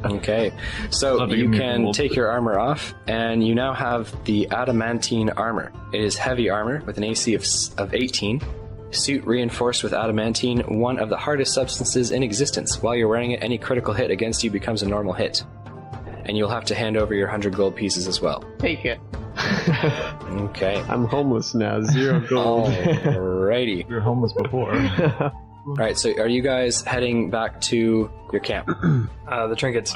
Okay, so Love to you give me a can gold. take your armor off, and you now have the adamantine armor. It is heavy armor with an AC of 18. Suit reinforced with adamantine, one of the hardest substances in existence. While you're wearing it, any critical hit against you becomes a normal hit. And you'll have to hand over your 100 gold pieces as well. Take it. Okay. I'm homeless now, 0 gold. Alrighty. You were homeless before. Alright, so are you guys heading back to your camp? The trinkets.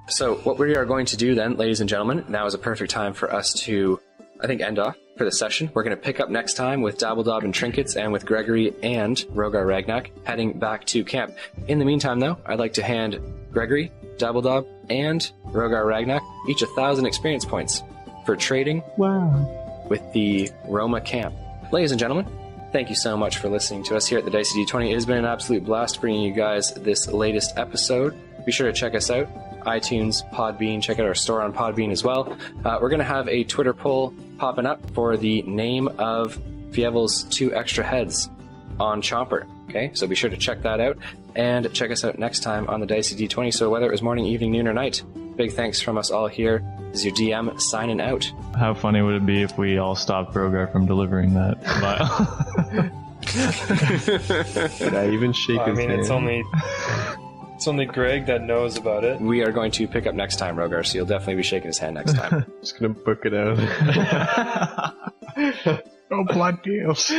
So what we are going to do then, ladies and gentlemen, now is a perfect time for us to, I think, end off for the session. We're going to pick up next time with Dabble Dob and Trinkets and with Gregory and Rogar Ragnak heading back to camp. In the meantime, though, I'd like to hand Gregory, Dabble Dob, and Rogar Ragnak each 1,000 experience points for trading with the Roma camp. Ladies and gentlemen, thank you so much for listening to us here at the Dicey D20. It has been an absolute blast bringing you guys this latest episode. Be sure to check us out. iTunes, Podbean, check out our store on Podbean as well. We're going to have a Twitter poll popping up for the name of Fievel's 2 extra heads on Chomper. Okay, so be sure to check that out, and check us out next time on the Dicey D20. So whether it was morning, evening, noon, or night, big thanks from us all here. This is your DM signing out. How funny would it be if we all stopped Rogar from delivering that vial? Did I even shake I his mean, hand? it's only Greg that knows about it. We are going to pick up next time, Rogar, so you'll definitely be shaking his hand next time. Just gonna book it out. Oh, blood deals.